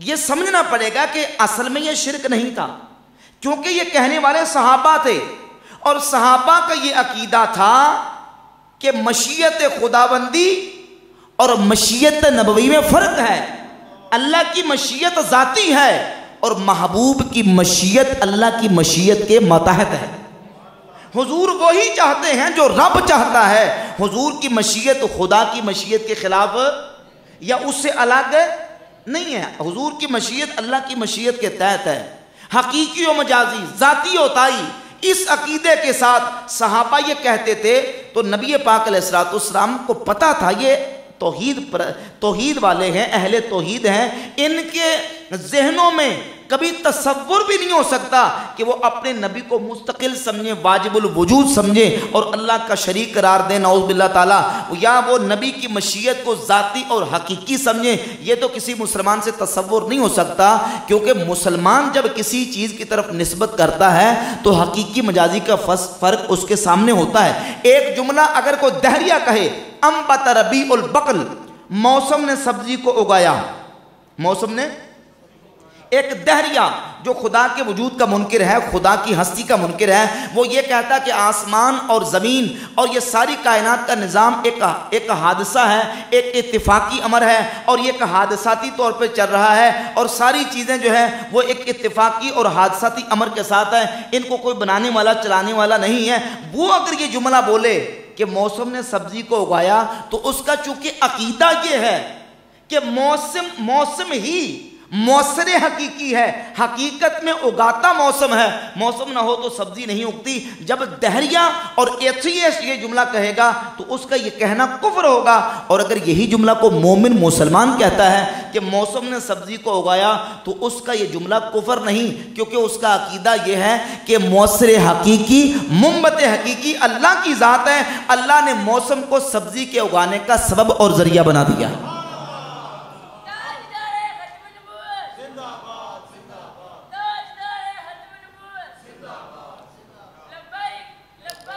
یہ سمجھنا پڑے گا کہ اصل میں یہ شرک نہیں تھا، کیونکہ یہ کہنے والے صحابہ تھے، اور صحابہ کا یہ عقیدہ تھا کہ مشیت خداوندی اور مشیت نبوی میں فرق ہے۔ اللہ کی مشیت ذاتی ہے اور محبوب کی مشیت اللہ کی مشیت کے ماتحت ہے۔ حضور وہی چاہتے ہیں جو رب چاہتا ہے، حضور کی مشیت خدا کی مشیت کے خلاف یا اس سے الگ نہیں ہے، حضور کی مشیت اللہ کی مشیت کے تحت ہے۔ حقیقی و مجازی، ذاتی و طائی، اس عقیدے کے ساتھ صحابہ یہ کہتے تھے، تو نبی پاک علیہ الصلوۃ والسلام کو پتہ تھا یہ توحید والے ہیں، اہل توحید ہیں، ان کے ذہنوں میں کبھی تصور بھی نہیں ہو سکتا کہ وہ اپنے نبی کو مستقل سمجھیں، واجب الوجود سمجھیں اور اللہ کا شریک قرار دیں نعوذ باللہ تعالیٰ، یا وہ نبی کی مشیت کو ذاتی اور حقیقی سمجھیں۔ یہ تو کسی مسلمان سے تصور نہیں ہو سکتا، کیونکہ مسلمان جب کسی چیز کی طرف نسبت کرتا ہے تو حقیقی مجازی کا فرق اس کے سامنے ہوتا ہے۔ ایک جملہ اگر کوئی دہریہ کہے انبت ربیع البقل، موسم نے سبزی کو اگایا، موسم نے، ایک دہریہ جو خدا کے وجود کا منکر ہے، خدا کی ہستی کا منکر ہے، وہ یہ کہتا کہ آسمان اور زمین اور یہ ساری کائنات کا نظام ایک حادثہ ہے، ایک اتفاقی امر ہے، اور یہ ایک حادثاتی طور پہ چل رہا ہے، اور ساری چیزیں جو ہیں وہ ایک اتفاقی اور حادثاتی امر کے ساتھ ہیں، ان کو کوئی بنانے والا چلانے والا نہیں ہے۔ وہ اگر یہ جملہ بولے کہ موسم نے سبزی کو اگایا، تو اس کا چونکہ عقیدہ یہ ہے کہ موسم ہی مؤثر حقیقی ہے، حقیقت میں اگاتا موسم ہے، موسم نہ ہو تو سبزی نہیں اگتی۔ جب دہریہ اور ایتھیسٹ یہ جملہ کہے گا تو اس کا یہ کہنا کفر ہوگا، اور اگر یہی جملہ کو مومن مسلمان کہتا ہے کہ موسم نے سبزی کو اگایا تو اس کا یہ جملہ کفر نہیں، کیونکہ اس کا عقیدہ یہ ہے کہ مؤثر حقیقی، منبت حقیقی اللہ کی ذات ہے، اللہ نے موسم کو سبزی کے اگانے کا سبب اور ذریعہ بنا دیا۔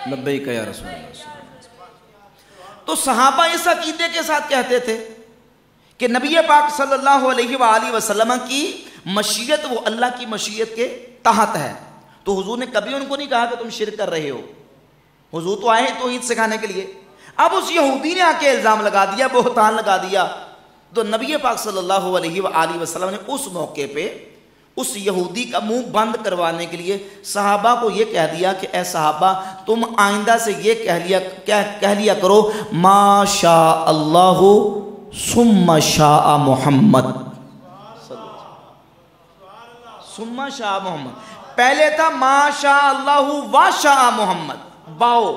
لبیک یا رسول اللہ۔ تو صحابہ اس عقیدے کے ساتھ کہتے تھے کہ نبی پاک صلی اللہ علیہ وآلہ وسلم کی مشیت وہ اللہ کی مشیت کے تحت ہے۔ تو حضور نے کبھی ان کو نہیں کہا کہ تم شرک کر رہے ہو، حضور تو آئے ہیں توحید سکھانے کے لیے۔ اب اس یہودی نے آ کے الزام لگا دیا، بہتان لگا دیا، تو نبی پاک صلی اللہ علیہ وآلہ وسلم نے اس موقع پہ اس یہودی کا منہ بند کروانے کے لیے صحابہ کو یہ کہہ دیا کہ اے صحابہ تم آئندہ سے یہ کہہ لیا کرو ما شاء اللہ ثم شاء محمد، ثم شاء محمد، پہلے تھا ما شاء اللہ و شاء محمد، باؤ،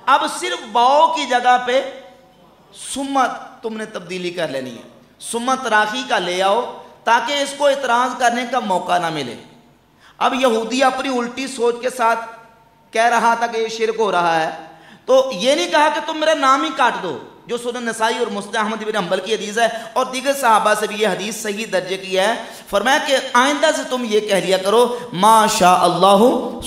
اب صرف باؤ کی جگہ پہ ثم تم نے تبدیلی کر لینی ہے، ثم تراخی کا لے آؤ تاکہ اس کو اعتراض کرنے کا موقع نہ ملے۔ اب یہودی اپنی الٹی سوچ کے ساتھ کہہ رہا تھا کہ یہ شرک ہو رہا ہے، تو یہ نہیں کہا کہ تم میرا نام ہی کاٹ دو، جو سنن نسائی اور مسند احمد بن حنبل کی حدیث ہے، اور دیگر صحابہ سے بھی یہ حدیث صحیح درجے کی ہے۔ فرمایا کہ آئندہ سے تم یہ کہہ لیا کرو ما شاء اللہ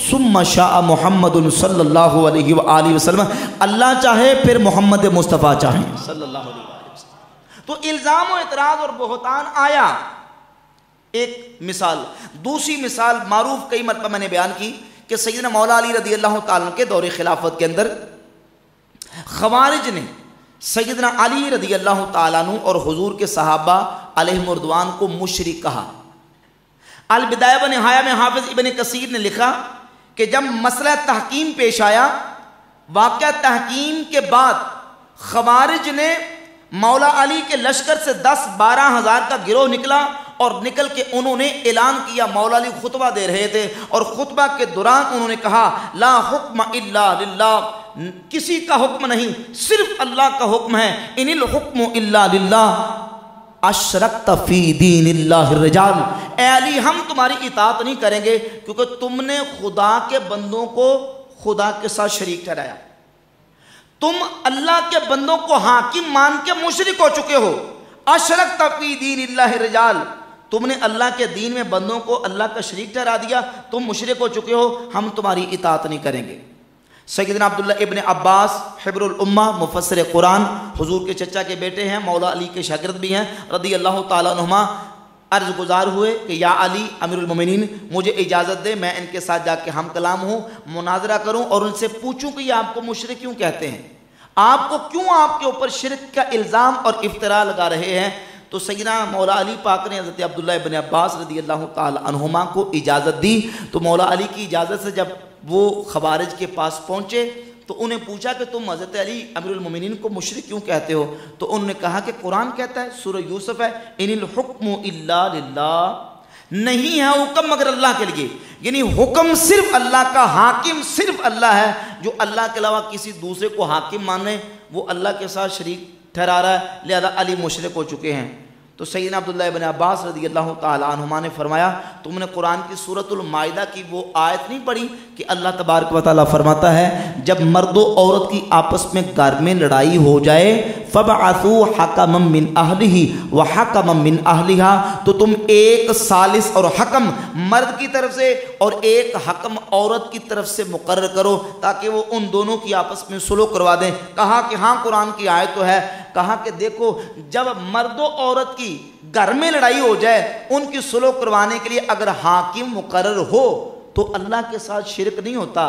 ثم شاء محمد صلی اللہ علیہ وآلہ وسلم، اللہ چاہے پھر محمد مصطفیٰ چاہیں صلی اللہ علیہ وآلہ وسلم۔ تو الزام و اعتراض اور بہتان آیا، ایک مثال۔ دوسری مثال معروف کئی مرتبہ میں نے بیان کی کہ سیدنا مولا علی رضی اللہ تعالیٰ کے دور خلافت کے اندر خوارج نے سیدنا علی رضی اللہ تعالیٰ عنہ اور حضور کے صحابہ علیہم رضوان کو مشرک کہا۔ البدایہ و نہایہ میں حافظ ابن کثیر نے لکھا کہ جب مسئلہ تحکیم پیش آیا، واقعہ تحکیم کے بعد خوارج نے مولا علی کے لشکر سے 10-12 ہزار کا گروہ نکلا، اور نکل کے انہوں نے اعلان کیا، مولا علی خطبہ دے رہے تھے، اور خطبہ کے دوران انہوں نے کہا لا حکم الا للہ، کسی کا حکم نہیں، صرف اللہ کا حکم ہے، ان الحکم الا للہ اشرکت فی دین اللہ الرجال، اے علی ہم تمہاری اطاعت نہیں کریں گے کیونکہ تم نے خدا کے بندوں کو خدا کے ساتھ شریک ٹھہرایا، تم اللہ کے بندوں کو حاکم مان کے مشرک ہو چکے ہو۔ اشرکت فی دین اللہ الرجال، تم نے اللہ کے دین میں بندوں کو اللہ کا شریک ٹھہرا دیا، تم مشرک ہو چکے ہو، ہم تمہاری اطاعت نہیں کریں گے۔ سیدنا عبداللہ ابن عباس حبر الامہ مفسر قرآن، حضور کے چچا کے بیٹے ہیں، مولا علی کے شاگرد بھی ہیں رضی اللہ تعالیٰ عنہما، عرض گزار ہوئے کہ یا علی امیر المومنین مجھے اجازت دے میں ان کے ساتھ جا کے ہم کلام ہوں، مناظرہ کروں اور ان سے پوچھوں کہ یہ آپ کو مشرک کیوں کہتے ہیں، آپ کو کیوں آپ کے اوپر شرک کا الزام اور افتراء لگا رہے ہیں۔ تو سیدنا مولا علی پاک نے حضرت عبداللہ ابن عباس رضی اللہ تعالی عنہما کو اجازت دی۔ تو مولا علی کی اجازت سے جب وہ خوارج کے پاس پہنچے تو انہیں پوچھا کہ تم حضرت علی امیر المومنین کو مشرک کیوں کہتے ہو؟ تو انہوں نے کہا کہ قرآن کہتا ہے، سورہ یوسف ہے، ان الحکم الا للہ، نہیں ہے حکم مگر اللہ کے لیے، یعنی حکم صرف اللہ کا، حاکم صرف اللہ ہے، جو اللہ کے علاوہ کسی دوسرے کو حاکم مانے وہ اللہ کے ساتھ شریک ٹھہرا رہا ہے، لہذا علی مشرک ہو چکے ہیں۔ تو سیدنا عبداللہ ابن عباس رضی اللہ تعالی عنہما نے فرمایا تم نے قرآن کی سورۃ المائدہ کی وہ آیت نہیں پڑھی کہ اللہ تبارک و تعالیٰ فرماتا ہے جب مرد و عورت کی آپس میں گھر میں لڑائی ہو جائے فَبْعَثُوا حَكَمًا مِّنْ أَهْلِهِ وَحَكَمًا مِّنْ أَهْلِهَا، تو تم ایک ثالث اور حکم مرد کی طرف سے اور ایک حکم عورت کی طرف سے مقرر کرو تاکہ وہ ان دونوں کی آپس میں صلح کروا دیں۔ کہا کہ ہاں قرآن کی آیت تو ہے، کہا کہ دیکھو جب مرد و عورت کی گھر میں لڑائی ہو جائے ان کی صلح کروانے کے لیے اگر حاکم مقرر ہو تو اللہ کے ساتھ شرک نہیں ہوتا۔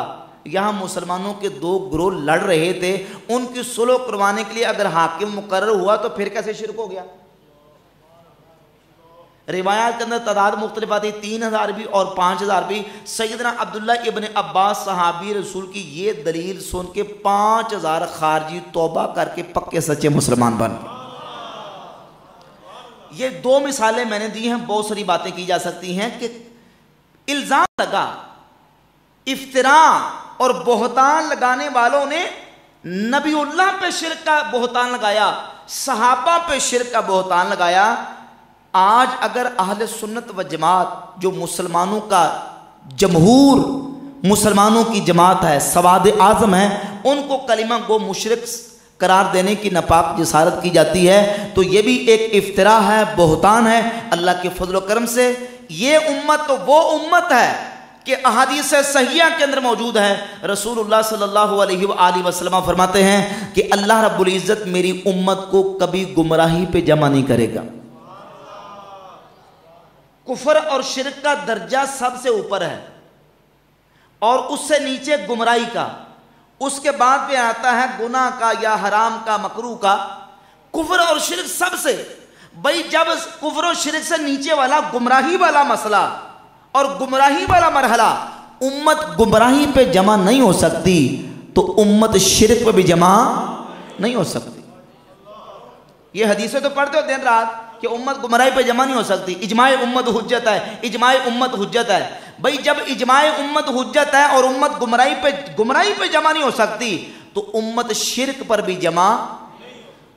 یہاں مسلمانوں کے دو گروہ لڑ رہے تھے، ان کی صلح کروانے کے لیے اگر حاکم مقرر ہوا تو پھر کیسے شرک ہو گیا؟ روایات کے اندر تعداد مختلف آتی، 3000 بھی اور 5000 بھی۔ سیدنا عبداللہ ابن عباس صحابی رسول کی یہ دلیل سن کے 5000 خارجی توبہ کر کے پکے سچے مسلمان بن گئے۔ یہ دو مثالیں میں نے دی ہیں، بہت ساری باتیں کی جا سکتی ہیں کہ الزام لگا، افتراء اور بہتان لگانے والوں نے نبی اللہ پہ شرک کا بہتان لگایا، صحابہ پہ شرک کا بہتان لگایا۔ آج اگر اہل سنت و جماعت جو مسلمانوں کا جمہور، مسلمانوں کی جماعت ہے، سواد اعظم ہے، ان کو کلمہ گو مشرک قرار دینے کی ناپاک جسارت کی جاتی ہے، تو یہ بھی ایک افتراء ہے، بہتان ہے۔ اللہ کے فضل و کرم سے یہ امت تو وہ امت ہے کہ احادیث صحیحہ کے اندر موجود ہے، رسول اللہ صلی اللہ علیہ وآلہ وسلم فرماتے ہیں کہ اللہ رب العزت میری امت کو کبھی گمراہی پہ جمع نہیں کرے گا۔ کفر اور شرک کا درجہ سب سے اوپر ہے، اور اس سے نیچے گمراہی کا، اس کے بعد پہ آتا ہے گناہ کا یا حرام کا، مکروہ کا۔ کفر اور شرک سب سے، بھئی جب کفر و شرک سے نیچے والا گمراہی والا مسئلہ اور گمراہی والا مرحلہ، امت گمراہی پہ جمع نہیں ہو سکتی تو امت شرک پہ بھی جمع نہیں ہو سکتی۔ یہ حدیثیں تو پڑھتے ہو دن رات کہ امت گمراہی پہ جمع نہیں ہو سکتی، اجماع امت حجت ہے، اجماع امت حجت ہے۔ بھئی جب اجماع امت حجت ہے اور امت گمراہی پہ جمع نہیں ہو سکتی تو امت شرک پر بھی جمع۔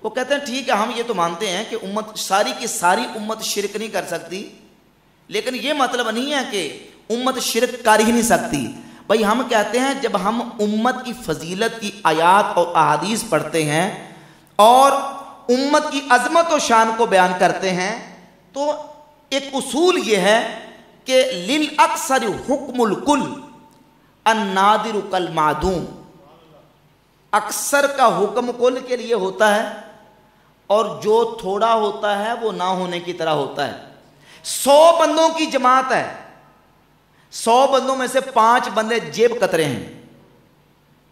وہ کہتے ہیں ٹھیک ہے ہم یہ تو مانتے ہیں کہ امت ساری کی ساری امت شرک نہیں کر سکتی، لیکن یہ مطلب نہیں ہے کہ امت شرک کر ہی نہیں سکتی۔ بھئی ہم کہتے ہیں جب ہم امت کی فضیلت کی آیات اور احادیث پڑھتے ہیں اور امت کی عظمت و شان کو بیان کرتے ہیں تو ایک اصول یہ ہے کہ لِلْأَكْثَرِ حُکْمُ الْكُلِّ النَّادِرُ كَالْمَعْدُومِ، اکثر کا حکم کل کے لیے ہوتا ہے اور جو تھوڑا ہوتا ہے وہ نہ ہونے کی طرح ہوتا ہے۔ 100 بندوں کی جماعت ہے، 100 بندوں میں سے 5 بندے جیب کترے ہیں،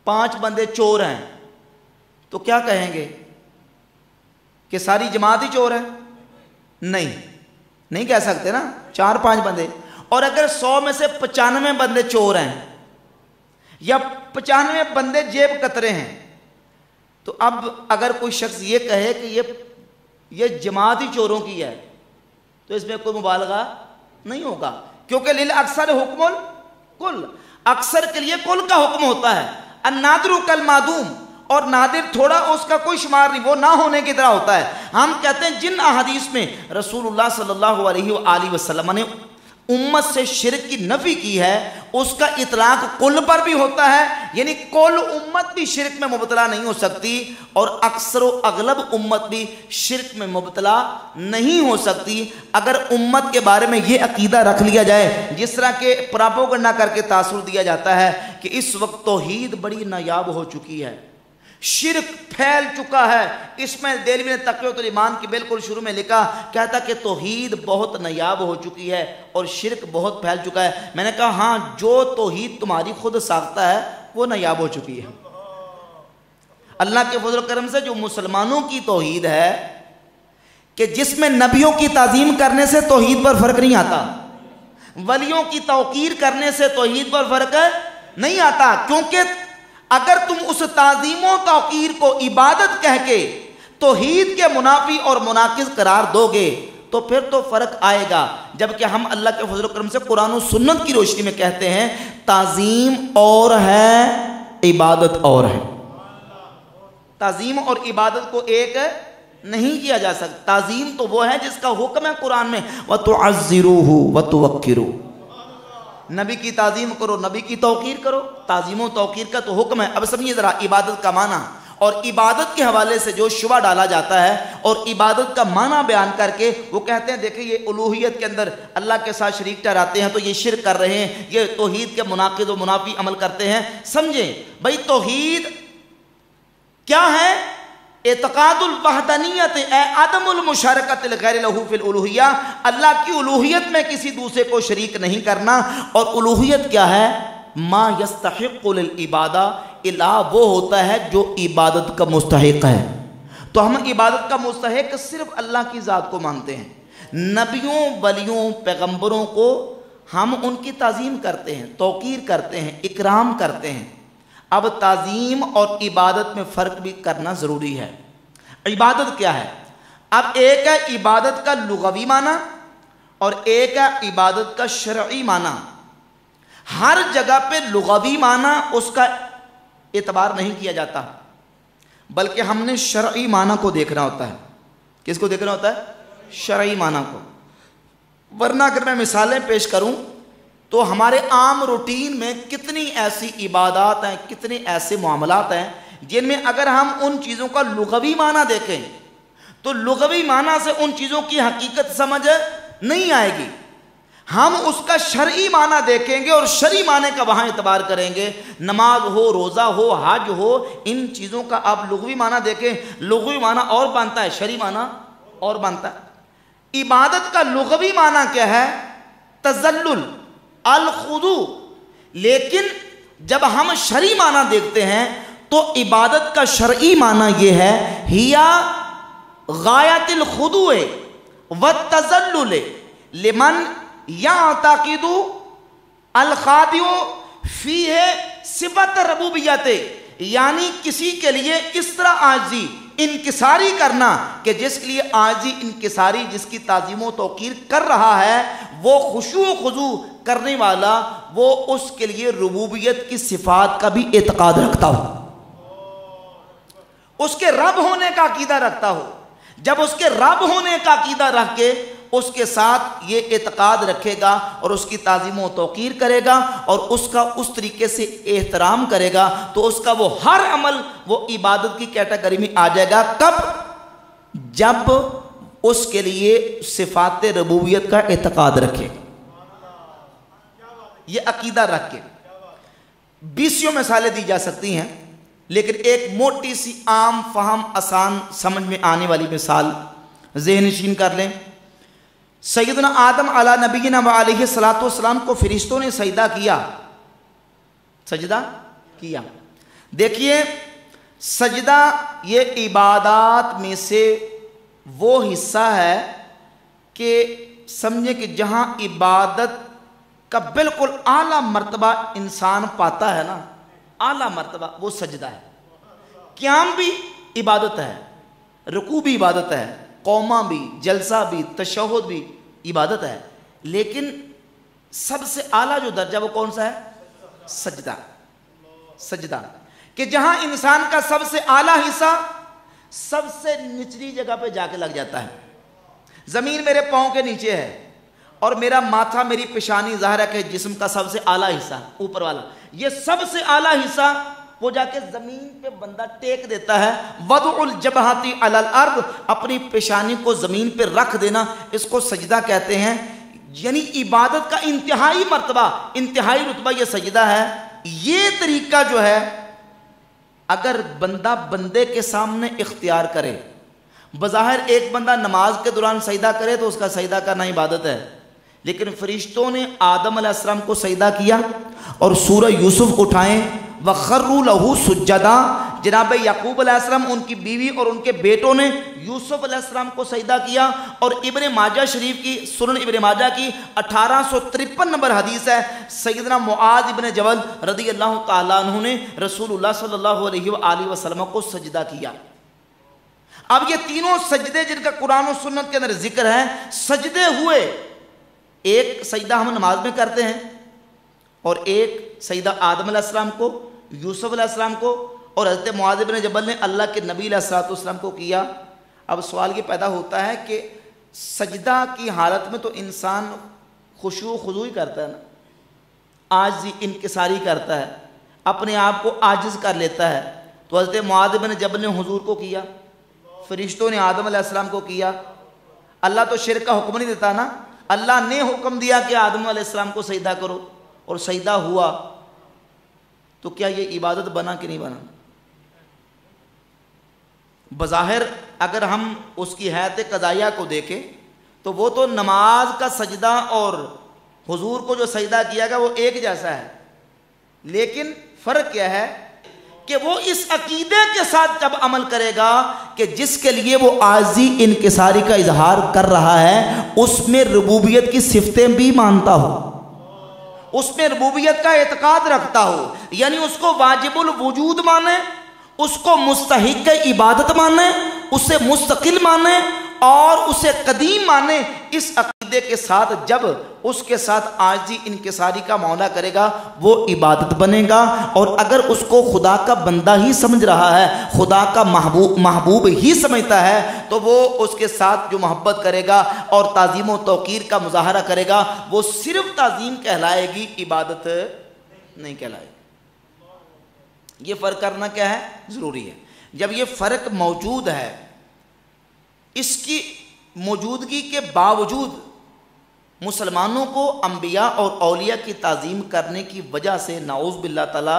5 بندے چور ہیں، تو کیا کہیں گے کہ ساری جماعت ہی چور ہے؟ نہیں کہہ سکتے نا، 4-5 بندے۔ اور اگر 100 میں سے 95 بندے چور ہیں یا 95 بندے جیب کترے ہیں، تو اب اگر کوئی شخص یہ کہے کہ یہ جماعت ہی چوروں کی ہے تو اس میں کوئی مبالغہ نہیں ہوگا، کیونکہ لِلْأَكْثَرِ حُکْمُ الْكُلِّ، اکثر کے لیے کل کا حکم ہوتا ہے۔ النادر کالمعدوم، اور نادر تھوڑا اس کا کوئی شمار نہیں، وہ نہ ہونے کی طرح ہوتا ہے۔ ہم کہتے ہیں جن احادیث میں رسول اللہ صلی اللہ علیہ وآلہ وسلم نے امت سے شرک کی نفی کی ہے اس کا اطلاق کل پر بھی ہوتا ہے، یعنی کل امت بھی شرک میں مبتلا نہیں ہو سکتی اور اکثر و اغلب امت بھی شرک میں مبتلا نہیں ہو سکتی اگر امت کے بارے میں یہ عقیدہ رکھ لیا جائے جس طرح کہ پراپوگنڈا کر کے تاثر دیا جاتا ہے کہ اس وقت توحید بڑی نایاب ہو چکی ہے، شرک پھیل چکا ہے۔ اس میں دہلوی نے تقویۃ الایمان کی بالکل شروع میں لکھا، کہتا کہ توحید بہت نایاب ہو چکی ہے اور شرک بہت پھیل چکا ہے۔ میں نے کہا ہاں، جو توحید تمہاری خود ساختہ ہے وہ نایاب ہو چکی ہے۔ اللہ کے فضل و کرم سے جو مسلمانوں کی توحید ہے کہ جس میں نبیوں کی تعظیم کرنے سے توحید پر فرق نہیں آتا، ولیوں کی توقیر کرنے سے توحید پر فرق نہیں آتا، کیونکہ اگر تم اس تعظیم و توقیر کو عبادت کہہ کے توحید کے منافی اور مناقض قرار دو گے تو پھر تو فرق آئے گا، جبکہ ہم اللہ کے فضل و کرم سے قرآن و سنت کی روشنی میں کہتے ہیں تعظیم اور ہے، عبادت اور ہے۔ تعظیم اور عبادت کو ایک نہیں کیا جا سکتا۔ تعظیم تو وہ ہے جس کا حکم ہے قرآن میں وَتُعَزِّرُوهُ وَتُوَقِّرُوهُ، نبی کی تعظیم کرو، نبی کی توقیر کرو، تعظیم و توقیر کا تو حکم ہے۔ اب سمجھیے ذرا عبادت کا معنی، اور عبادت کے حوالے سے جو شبہ ڈالا جاتا ہے اور عبادت کا معنی بیان کر کے وہ کہتے ہیں دیکھیں یہ الوہیت کے اندر اللہ کے ساتھ شریک ٹھہراتے ہیں تو یہ شرک کر رہے ہیں، یہ توحید کے مناقض و منافی عمل کرتے ہیں۔ سمجھیں بھئی توحید کیا ہے؟ اعتقاد الوحدانیت اے عدم المشارکت لغیر لہو فی الالوہیہ، اللہ کی الوہیت میں کسی دوسرے کو شریک نہیں کرنا۔ اور الوہیت کیا ہے؟ ما یستحق للعبادہ، الہ وہ ہوتا ہے جو عبادت کا مستحق ہے۔ تو ہم عبادت کا مستحق صرف اللہ کی ذات کو مانتے ہیں، نبیوں ولیوں پیغمبروں کو ہم ان کی تعظیم کرتے ہیں، توقیر کرتے ہیں، اکرام کرتے ہیں۔ اب تعظیم اور عبادت میں فرق بھی کرنا ضروری ہے۔ عبادت کیا ہے؟ اب ایک ہے عبادت کا لغوی معنی اور ایک ہے عبادت کا شرعی معنی. ہر جگہ پہ لغوی معنی اس کا اعتبار نہیں کیا جاتا، بلکہ ہم نے شرعی معنی کو دیکھنا ہوتا ہے. کس کو دیکھنا ہوتا ہے؟ شرعی معنی کو. ورنہ اگر میں مثالیں پیش کروں تو ہمارے عام روٹین میں کتنی ایسی عبادات ہیں، کتنے ایسے معاملات ہیں جن میں اگر ہم ان چیزوں کا لغوی معنی دیکھیں تو لغوی معنی سے ان چیزوں کی حقیقت سمجھ نہیں آئے گی. ہم اس کا شرعی معنی دیکھیں گے اور شرعی معنی کا وہاں اعتبار کریں گے. نماز ہو، روزہ ہو، حج ہو، ان چیزوں کا آپ لغوی معنی دیکھیں، لغوی معنی اور بنتا ہے، شرعی معنی اور بنتا ہے. عبادت کا لغوی معنی کیا ہے؟ تذلل، الخضوع. لیکن جب ہم شرعی معنی دیکھتے ہیں تو عبادت کا شرعی معنی یہ ہے ہیا غایت الخضوع والتذلل لمن یعتقد الخاضع فیہ صفت ربوبیت، یعنی کسی کے لیے اس طرح عاجزی انکساری کرنا کہ جس کے لیے عاجزی انکساری جس کی تعظیم و توقیر کر رہا ہے وہ خشوع و خضوع کرنے والا وہ اس کے لیے ربوبیت کی صفات کا بھی اعتقاد رکھتا ہو، اس کے رب ہونے کا عقیدہ رکھتا ہو. جب اس کے رب ہونے کا عقیدہ رکھ کے اس کے ساتھ یہ اعتقاد رکھے گا اور اس کی تعظیم و توقیر کرے گا اور اس کا اس طریقے سے احترام کرے گا تو اس کا وہ ہر عمل وہ عبادت کی کیٹیگری میں آ جائے گا. کب؟ جب اس کے لیے صفات ربوبیت کا اعتقاد رکھے، یہ عقیدہ رکھ کے. 20 مثالیں دی جا سکتی ہیں لیکن ایک موٹی سی عام فہم آسان سمجھ میں آنے والی مثال ذہن نشین کر لیں. سیدنا آدم علی نبینا و علیہ الصلوۃ والسلام کو فرشتوں نے سجدہ کیا، سجدہ کیا. دیکھیے سجدہ یہ عبادات میں سے وہ حصہ ہے کہ سمجھے کہ جہاں عبادت کا بالکل اعلیٰ مرتبہ انسان پاتا ہے نا، اعلیٰ مرتبہ وہ سجدہ ہے. قیام بھی عبادت ہے، رکوع بھی عبادت ہے، قومہ بھی، جلسہ بھی، تشہد بھی عبادت ہے. لیکن سب سے اعلیٰ جو درجہ وہ کون سا ہے؟ سجدہ. سجدہ کہ جہاں انسان کا سب سے اعلیٰ حصہ سب سے نچلی جگہ پہ جا کے لگ جاتا ہے. زمین میرے پاؤں کے نیچے ہے اور میرا ماتھا، میری پیشانی ظاہر ہے کہ جسم کا سب سے اعلیٰ حصہ اوپر والا، یہ سب سے اعلیٰ حصہ وہ جا کے زمین پہ بندہ ٹیک دیتا ہے. وضع الجبہۃ علی الارض، اپنی پیشانی کو زمین پہ رکھ دینا، اس کو سجدہ کہتے ہیں. یعنی عبادت کا انتہائی مرتبہ، انتہائی رتبہ یہ سجدہ ہے. یہ طریقہ جو ہے اگر بندہ بندے کے سامنے اختیار کرے، بظاہر ایک بندہ نماز کے دوران سجدہ کرے تو اس کا سجدہ کرنا عبادت ہے، لیکن فرشتوں نے آدم علیہ السلام کو سجدہ کیا اور سورہ یوسف اٹھائیں وَخَرُّوا لَهُ سُجَّدًا. جناب یعقوب علیہ السلام، ان کی بیوی اور ان کے بیٹوں نے یوسف علیہ السلام کو سجدہ کیا. اور ابن ماجہ شریف کی، سنن ابن ماجہ کی 1853 نمبر حدیث ہے، سیدنا معاذ ابن جبل رضی اللہ تعالیٰ عنہ نے رسول اللہ صلی اللہ علیہ وآلہ وسلم کو سجدہ کیا. اب یہ تینوں سجدے جن کا قرآن و سنت کے اندر ذکر ہے، سجدے ہوئے. ایک سجدہ ہم نماز میں کرتے ہیں اور ایک سجدہ آدم علیہ السلام کو، یوسف علیہ السلام کو اور حضرت معاذ بن جبل نے اللہ کے نبی علیہ السلام کو کیا. اب سوال یہ پیدا ہوتا ہے کہ سجدہ کی حالت میں تو انسان خشوع و خضوع کرتا ہے نا، عاجزی انکساری کرتا ہے، اپنے آپ کو عاجز کر لیتا ہے. تو حضرت معاذ بن جبل نے حضور کو کیا، فرشتوں نے آدم علیہ السلام کو کیا. اللہ تو شرک کا حکم نہیں دیتا نا، اللہ نے حکم دیا کہ آدم علیہ السلام کو سجدہ کرو اور سجدہ ہوا. تو کیا یہ عبادت بنا کہ نہیں بنا؟ بظاہر اگر ہم اس کی حیات قضائیہ کو دیکھیں تو وہ تو نماز کا سجدہ اور حضور کو جو سجدہ کیا گیا وہ ایک جیسا ہے، لیکن فرق کیا ہے کہ وہ اس عقیدے کے ساتھ جب عمل کرے گا کہ جس کے لیے وہ عاجزی انکساری کا اظہار کر رہا ہے اس میں ربوبیت کی صفتیں بھی مانتا ہو، اس میں ربوبیت کا اعتقاد رکھتا ہو، یعنی اس کو واجب الوجود مانے، اس کو مستحق عبادت مانے، اسے مستقل مانے اور اسے قدیم مانے، اس عقیدے کے ساتھ جب اس کے ساتھ عاجزی انکساری کا معاملہ کرے گا وہ عبادت بنے گا۔ اور اگر اس کو خدا کا بندہ ہی سمجھ رہا ہے، خدا کا محبوب ہی سمجھتا ہے، تو وہ اس کے ساتھ جو محبت کرے گا اور تعظیم و توقیر کا مظاہرہ کرے گا وہ صرف تعظیم کہلائے گی، عبادت نہیں کہلائے گی۔ یہ فرق کرنا کیا ہے؟ ضروری ہے۔ جب یہ فرق موجود ہے، اس کی موجودگی کے باوجود مسلمانوں کو انبیاء اور اولیاء کی تعظیم کرنے کی وجہ سے نعوذ باللہ تعالی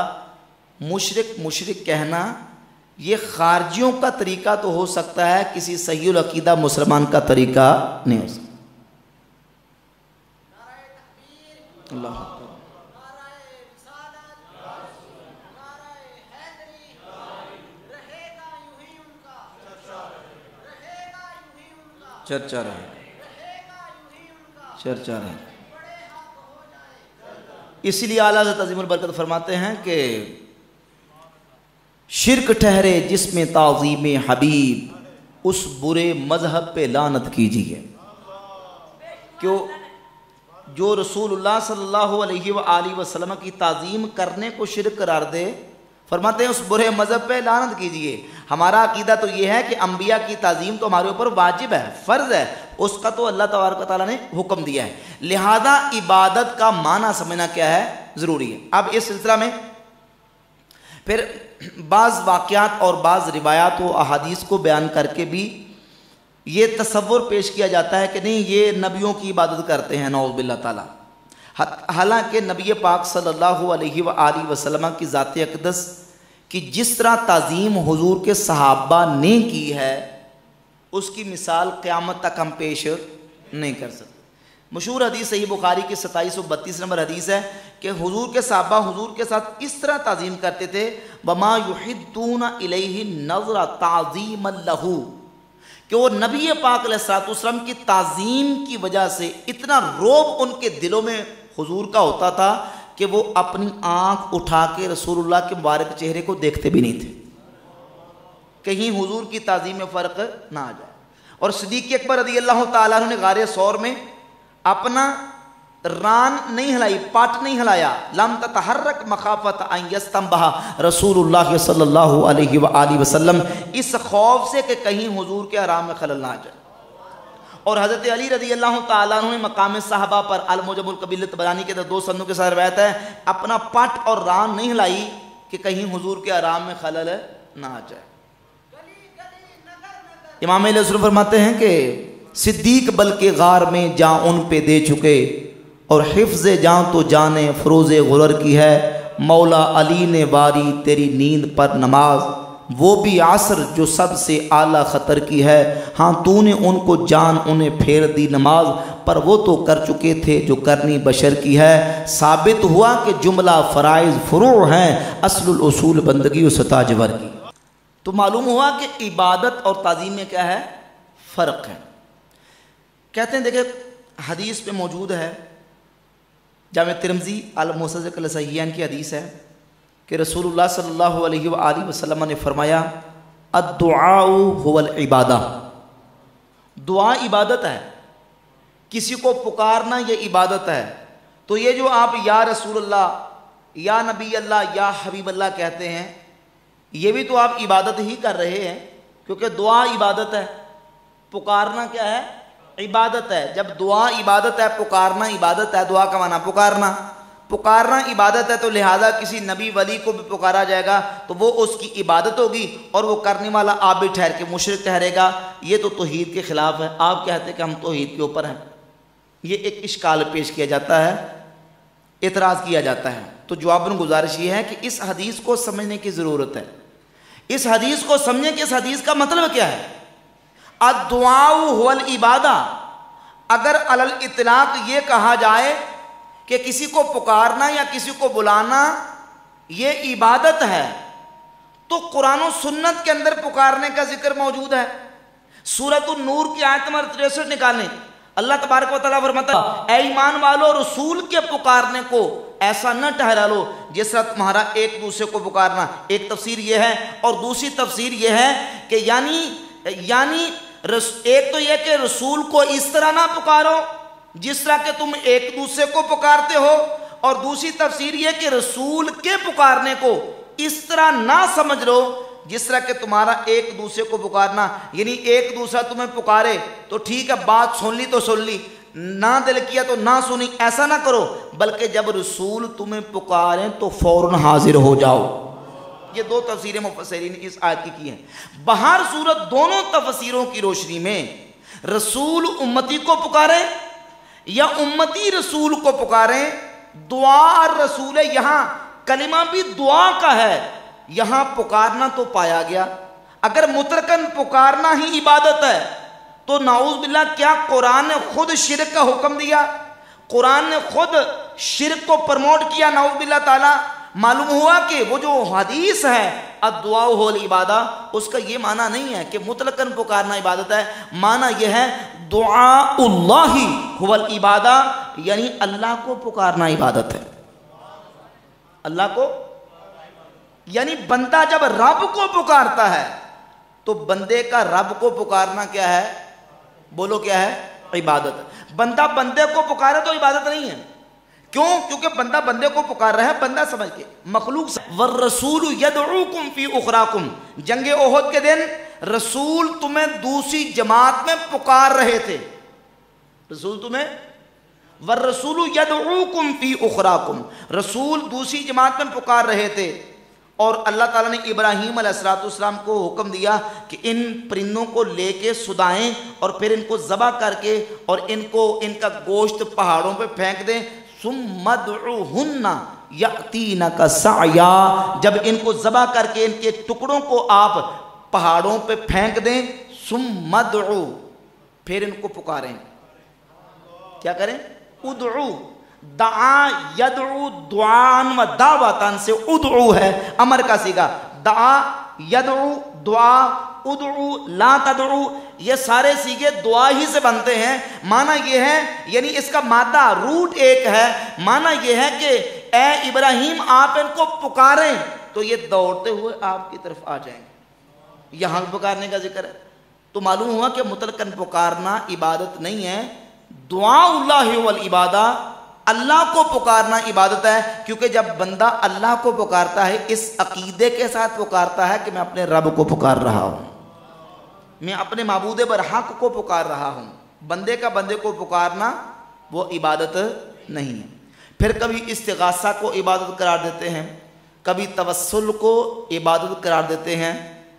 مشرک کہنا، یہ خارجیوں کا طریقہ تو ہو سکتا ہے، کسی صحیح العقیدہ مسلمان کا طریقہ نہیں ہو سکتا۔ اللہ اکبر۔ چرچا رہے اسی لیے اعلیٰ حضرت عظیم البرکت فرماتے ہیں کہ شرک ٹھہرے جس میں تعظیم حبیب، اس برے مذہب پہ لعنت کیجیے۔ کیوں؟ جو رسول اللہ صلی اللہ علیہ وآلہ وسلم کی تعظیم کرنے کو شرک قرار دے، فرماتے ہیں اس برے مذہب پہ لعنت کیجیے۔ ہمارا عقیدہ تو یہ ہے کہ انبیاء کی تعظیم تو ہمارے اوپر واجب ہے، فرض ہے، اس کا تو اللہ تبارک و تعالیٰ نے حکم دیا ہے، لہذا عبادت کا معنی سمجھنا کیا ہے؟ ضروری ہے۔ اب اس سلسلہ میں پھر بعض واقعات اور بعض روایات و احادیث کو بیان کر کے بھی یہ تصور پیش کیا جاتا ہے کہ نہیں یہ نبیوں کی عبادت کرتے ہیں، نعوذ باللہ تعالیٰ۔ حالانکہ نبی پاک صلی اللہ علیہ وآلہ وسلم کی ذات اقدس کی جس طرح تعظیم حضور کے صحابہ نے کی ہے، اس کی مثال قیامت تک ہم پیش نہیں کر سکتے۔ مشہور حدیث صحیح بخاری کی 2732 نمبر حدیث ہے کہ حضور کے صحابہ حضور کے ساتھ اس طرح تعظیم کرتے تھے، وَمَا يُحِدُّونَ إِلَيْهِ نَظْرَ تَعْظِيمًا لَهُ، کہ وہ نبی پاک علیہ السلام کی تعظیم کی وجہ سے اتنا روب ان کے دلوں میں حضور کا ہوتا تھا کہ وہ اپنی آنکھ اٹھا کے رسول اللہ کے مبارک چہرے کو دیکھتے بھی نہیں تھے، کہیں حضور کی تعظیم میں فرق نہ آ جائے۔ اور صدیق اکبر رضی اللہ تعالیٰ عنہ نے غار ثور میں اپنا ران نہیں ہلائی، پاٹ نہیں ہلایا، لم تتحرک مخافت ان یستنبہ رسول اللہ صلی اللہ علیہ وآلہ وسلم، اس خوف سے کہ کہیں حضور کے حرام میں خلل نہ آ جائے۔ اور حضرت علی رضی اللہ تعالیٰ عنہ نے مقام صحابہ پر الموجب القبیل تبرانی کے 2 سندوں کے ساتھ روایت ہے، اپنا پٹ اور ران نہیں ہلائی کہ کہیں حضور کے حرام میں خلل نہ آ جائے۔ امام علیہ السلام فرماتے ہیں کہ صدیق بلکہ غار میں جاں ان پہ دے چکے، اور حفظ جاں تو جانے فروز غرر کی ہے، مولا علی نے واری تیری نیند پر نماز، وہ بھی عصر جو سب سے اعلیٰ خطر کی ہے، ہاں تو نے ان کو جان انہیں پھیر دی نماز، پر وہ تو کر چکے تھے جو کرنی بشر کی ہے۔ ثابت ہوا کہ جملہ فرائض فروع ہیں، اصل الاصول بندگی و ستاجور کی۔ تو معلوم ہوا کہ عبادت اور تعظیم میں کیا ہے؟ فرق ہے۔ کہتے ہیں دیکھیں حدیث پہ موجود ہے، جامع ترمذی الموسق الصحیحین کی حدیث ہے کہ رسول اللہ صلی اللہ علیہ وآلہ وسلم نے فرمایا الدعاء هو العبادہ، دعا عبادت ہے، کسی کو پکارنا یہ عبادت ہے۔ تو یہ جو آپ یا رسول اللہ، یا نبی اللہ، یا حبیب اللہ کہتے ہیں، یہ بھی تو آپ عبادت ہی کر رہے ہیں، کیونکہ دعا عبادت ہے، پکارنا کیا ہے؟ عبادت ہے۔ جب دعا عبادت ہے، پکارنا عبادت ہے، دعا کا معنی پکارنا عبادت ہے، تو لہذا کسی نبی ولی کو بھی پکارا جائے گا تو وہ اس کی عبادت ہوگی، اور وہ کرنے والا آپ بھی ٹھہر کے مشرک ٹھہرے گا۔ یہ تو توحید کے خلاف ہے، آپ کہتے کہ ہم توحید کے اوپر ہیں۔ یہ ایک اشکال پیش کیا جاتا ہے، اعتراض کیا جاتا ہے۔ تو جواباً گزارش یہ ہے کہ اس حدیث کو سمجھنے کی ضرورت ہے۔ اس حدیث کو سمجھیں کہ اس حدیث کا مطلب کیا ہے۔ الدعاء هو العبادہ، اگر علی الاطلاق یہ کہا جائے کہ کسی کو پکارنا یا کسی کو بلانا یہ عبادت ہے، تو قرآن و سنت کے اندر پکارنے کا ذکر موجود ہے۔ سورۃ النور کی آیت نمبر 63 نکالیں، اللہ تبارک و تعالیٰ فرماتا ہے اے ایمان والو رسول کے پکارنے کو ایسا نہ ٹھہرا لو جس طرح تمہارا ایک دوسرے کو پکارنا۔ ایک تفسیر یہ ہے، اور دوسری تفسیر یہ ہے کہ یعنی ایک تو یہ کہ رسول کو اس طرح نہ پکارو جس طرح کہ تم ایک دوسرے کو پکارتے ہو، اور دوسری تفسیر یہ کہ رسول کے پکارنے کو اس طرح نہ سمجھ لو جس طرح کہ تمہارا ایک دوسرے کو پکارنا، یعنی ایک دوسرا تمہیں پکارے تو ٹھیک ہے بات سن لی تو سن لی، نہ دل کیا تو نہ سنی، ایسا نہ کرو، بلکہ جب رسول تمہیں پکاریں تو فوراً حاضر ہو جاؤ۔ یہ دو تفسیریں مفسرین نے اس آیت کی ہیں۔ بہر صورت دونوں تفسیروں کی روشنی میں رسول امتی کو پکاریں یا امتی رسول کو پکاریں، دعا رسول، یہاں کلمہ بھی دعا کا ہے، یہاں پکارنا تو پایا گیا۔ اگر مطلقاً پکارنا ہی عبادت ہے تو نعوذ باللہ کیا قرآن نے خود شرک کا حکم دیا؟ قرآن نے خود شرک کو پرموٹ کیا نعوذ باللہ تعالی۔ معلوم ہوا کہ وہ جو حدیث ہے الدعاء هو العبادہ، اس کا یہ معنی نہیں ہے کہ مطلقاً پکارنا عبادت ہے، معنی یہ ہے دعاء اللہ هو العبادہ، یعنی اللہ کو پکارنا عبادت ہے۔ اللہ کو، یعنی بندہ جب رب کو پکارتا ہے تو بندے کا رب کو پکارنا کیا ہے؟ بولو کیا ہے؟ عبادت۔ بندہ بندے کو پکارے تو عبادت نہیں ہے، کیوں؟ کیونکہ بندہ بندے کو پکار رہا ہے بندہ سمجھ کے، مخلوق سے۔ والرسول یدعوکم فی اخراکم، جنگ احد کے دن رسول تمہیں دوسری جماعت میں پکار رہے تھے، رسول تمہیں، والرسول یدعوکم فی اخراکم، رسول دوسری جماعت میں پکار رہے تھے، اور اللہ تعالیٰ نے ابراہیم علیہ السلام کو حکم دیا کہ ان پرندوں کو لے کے سدائیں اور پھر ان کو ذبح کر کے اور ان کا گوشت پہاڑوں پہ پھینک دیں، ثم ادعوہن یأتینک سعیا، جب ان کو ذبح کر کے ان کے ٹکڑوں کو آپ پہاڑوں پہ پھینک دیں، ثم ادعو، پھر ان کو پکاریں، کیا کریں؟ ادعو، دعا یدعو دعان و دعوتان سے ادعو ہے امر کا صیغہ، دعا یدعو دعا، ادعو لا تدعو، یہ سارے صیغے دعا ہی سے بنتے ہیں۔ معنی یہ ہے، یعنی اس کا مادہ روٹ ایک ہے، معنی یہ ہے کہ اے ابراہیم آپ ان کو پکاریں تو یہ دوڑتے ہوئے آپ کی طرف آ جائیں گے۔ یہاں پکارنے کا ذکر ہے تو معلوم ہوا کہ مطلقاً پکارنا عبادت نہیں ہے، دعا اللہ والعبادہ، اللہ کو پکارنا عبادت ہے، کیونکہ جب بندہ اللہ کو پکارتا ہے اس عقیدے کے ساتھ پکارتا ہے کہ میں اپنے رب کو پکار رہا ہوں، میں اپنے معبود برحق کو پکار رہا ہوں۔ بندے کا بندے کو پکارنا وہ عبادت نہیں ہے۔ پھر کبھی استغاثہ کو عبادت قرار دیتے ہیں، کبھی توسل کو عبادت قرار دیتے ہیں،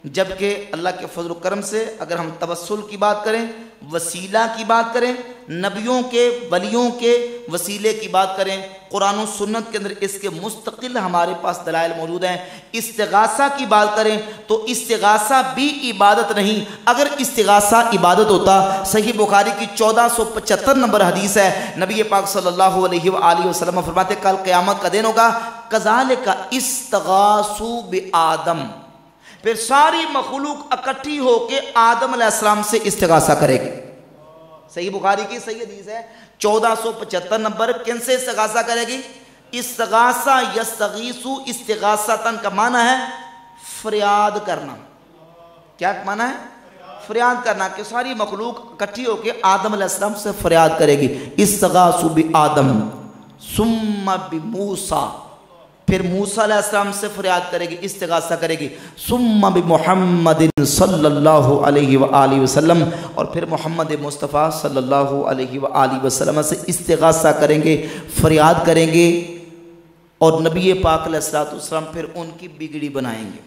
جبکہ اللہ کے فضل و کرم سے اگر ہم توسل کی بات کریں، وسیلہ کی بات کریں، نبیوں کے ولیوں کے وسیلے کی بات کریں، قرآن و سنت کے اندر اس کے مستقل ہمارے پاس دلائل موجود ہیں۔ استغاثہ کی بات کریں تو استغاثہ بھی عبادت نہیں۔ اگر استغاثہ عبادت ہوتا، صحیح بخاری کی 1475 نمبر حدیث ہے، نبی پاک صلی اللہ علیہ وآلہ وسلم فرماتے کل قیامت کا دن ہوگا، کذالک استغاثوا بآدم، پھر ساری مخلوق اکٹھی ہو کے آدم علیہ السلام سے استغاثہ کرے گی۔ صحیح بخاری کی صحیح حدیث ہے، 1475 نمبر۔ کن سے استغاثہ کرے گی؟ استغاثہ یستغیثو استغاثتاً کا معنی ہے فریاد کرنا۔ کیا معنی ہے؟ فریاد کرنا، کہ ساری مخلوق اکٹھی ہو کے آدم علیہ السلام سے فریاد کرے گی۔ استغاثوا بآدم ثم بموسیٰ، پھر موسیٰ علیہ السلام سے فریاد کرے گی، استغاثہ کرے گی، ثم بمحمد صلی اللہ علیہ وآلہ وسلم، اور پھر محمد مصطفیٰ صلی اللہ علیہ وآلہ وسلم سے استغاثہ کریں گے، فریاد کریں گے، اور نبی پاک علیہ السلام پھر ان کی بگڑی بنائیں گے،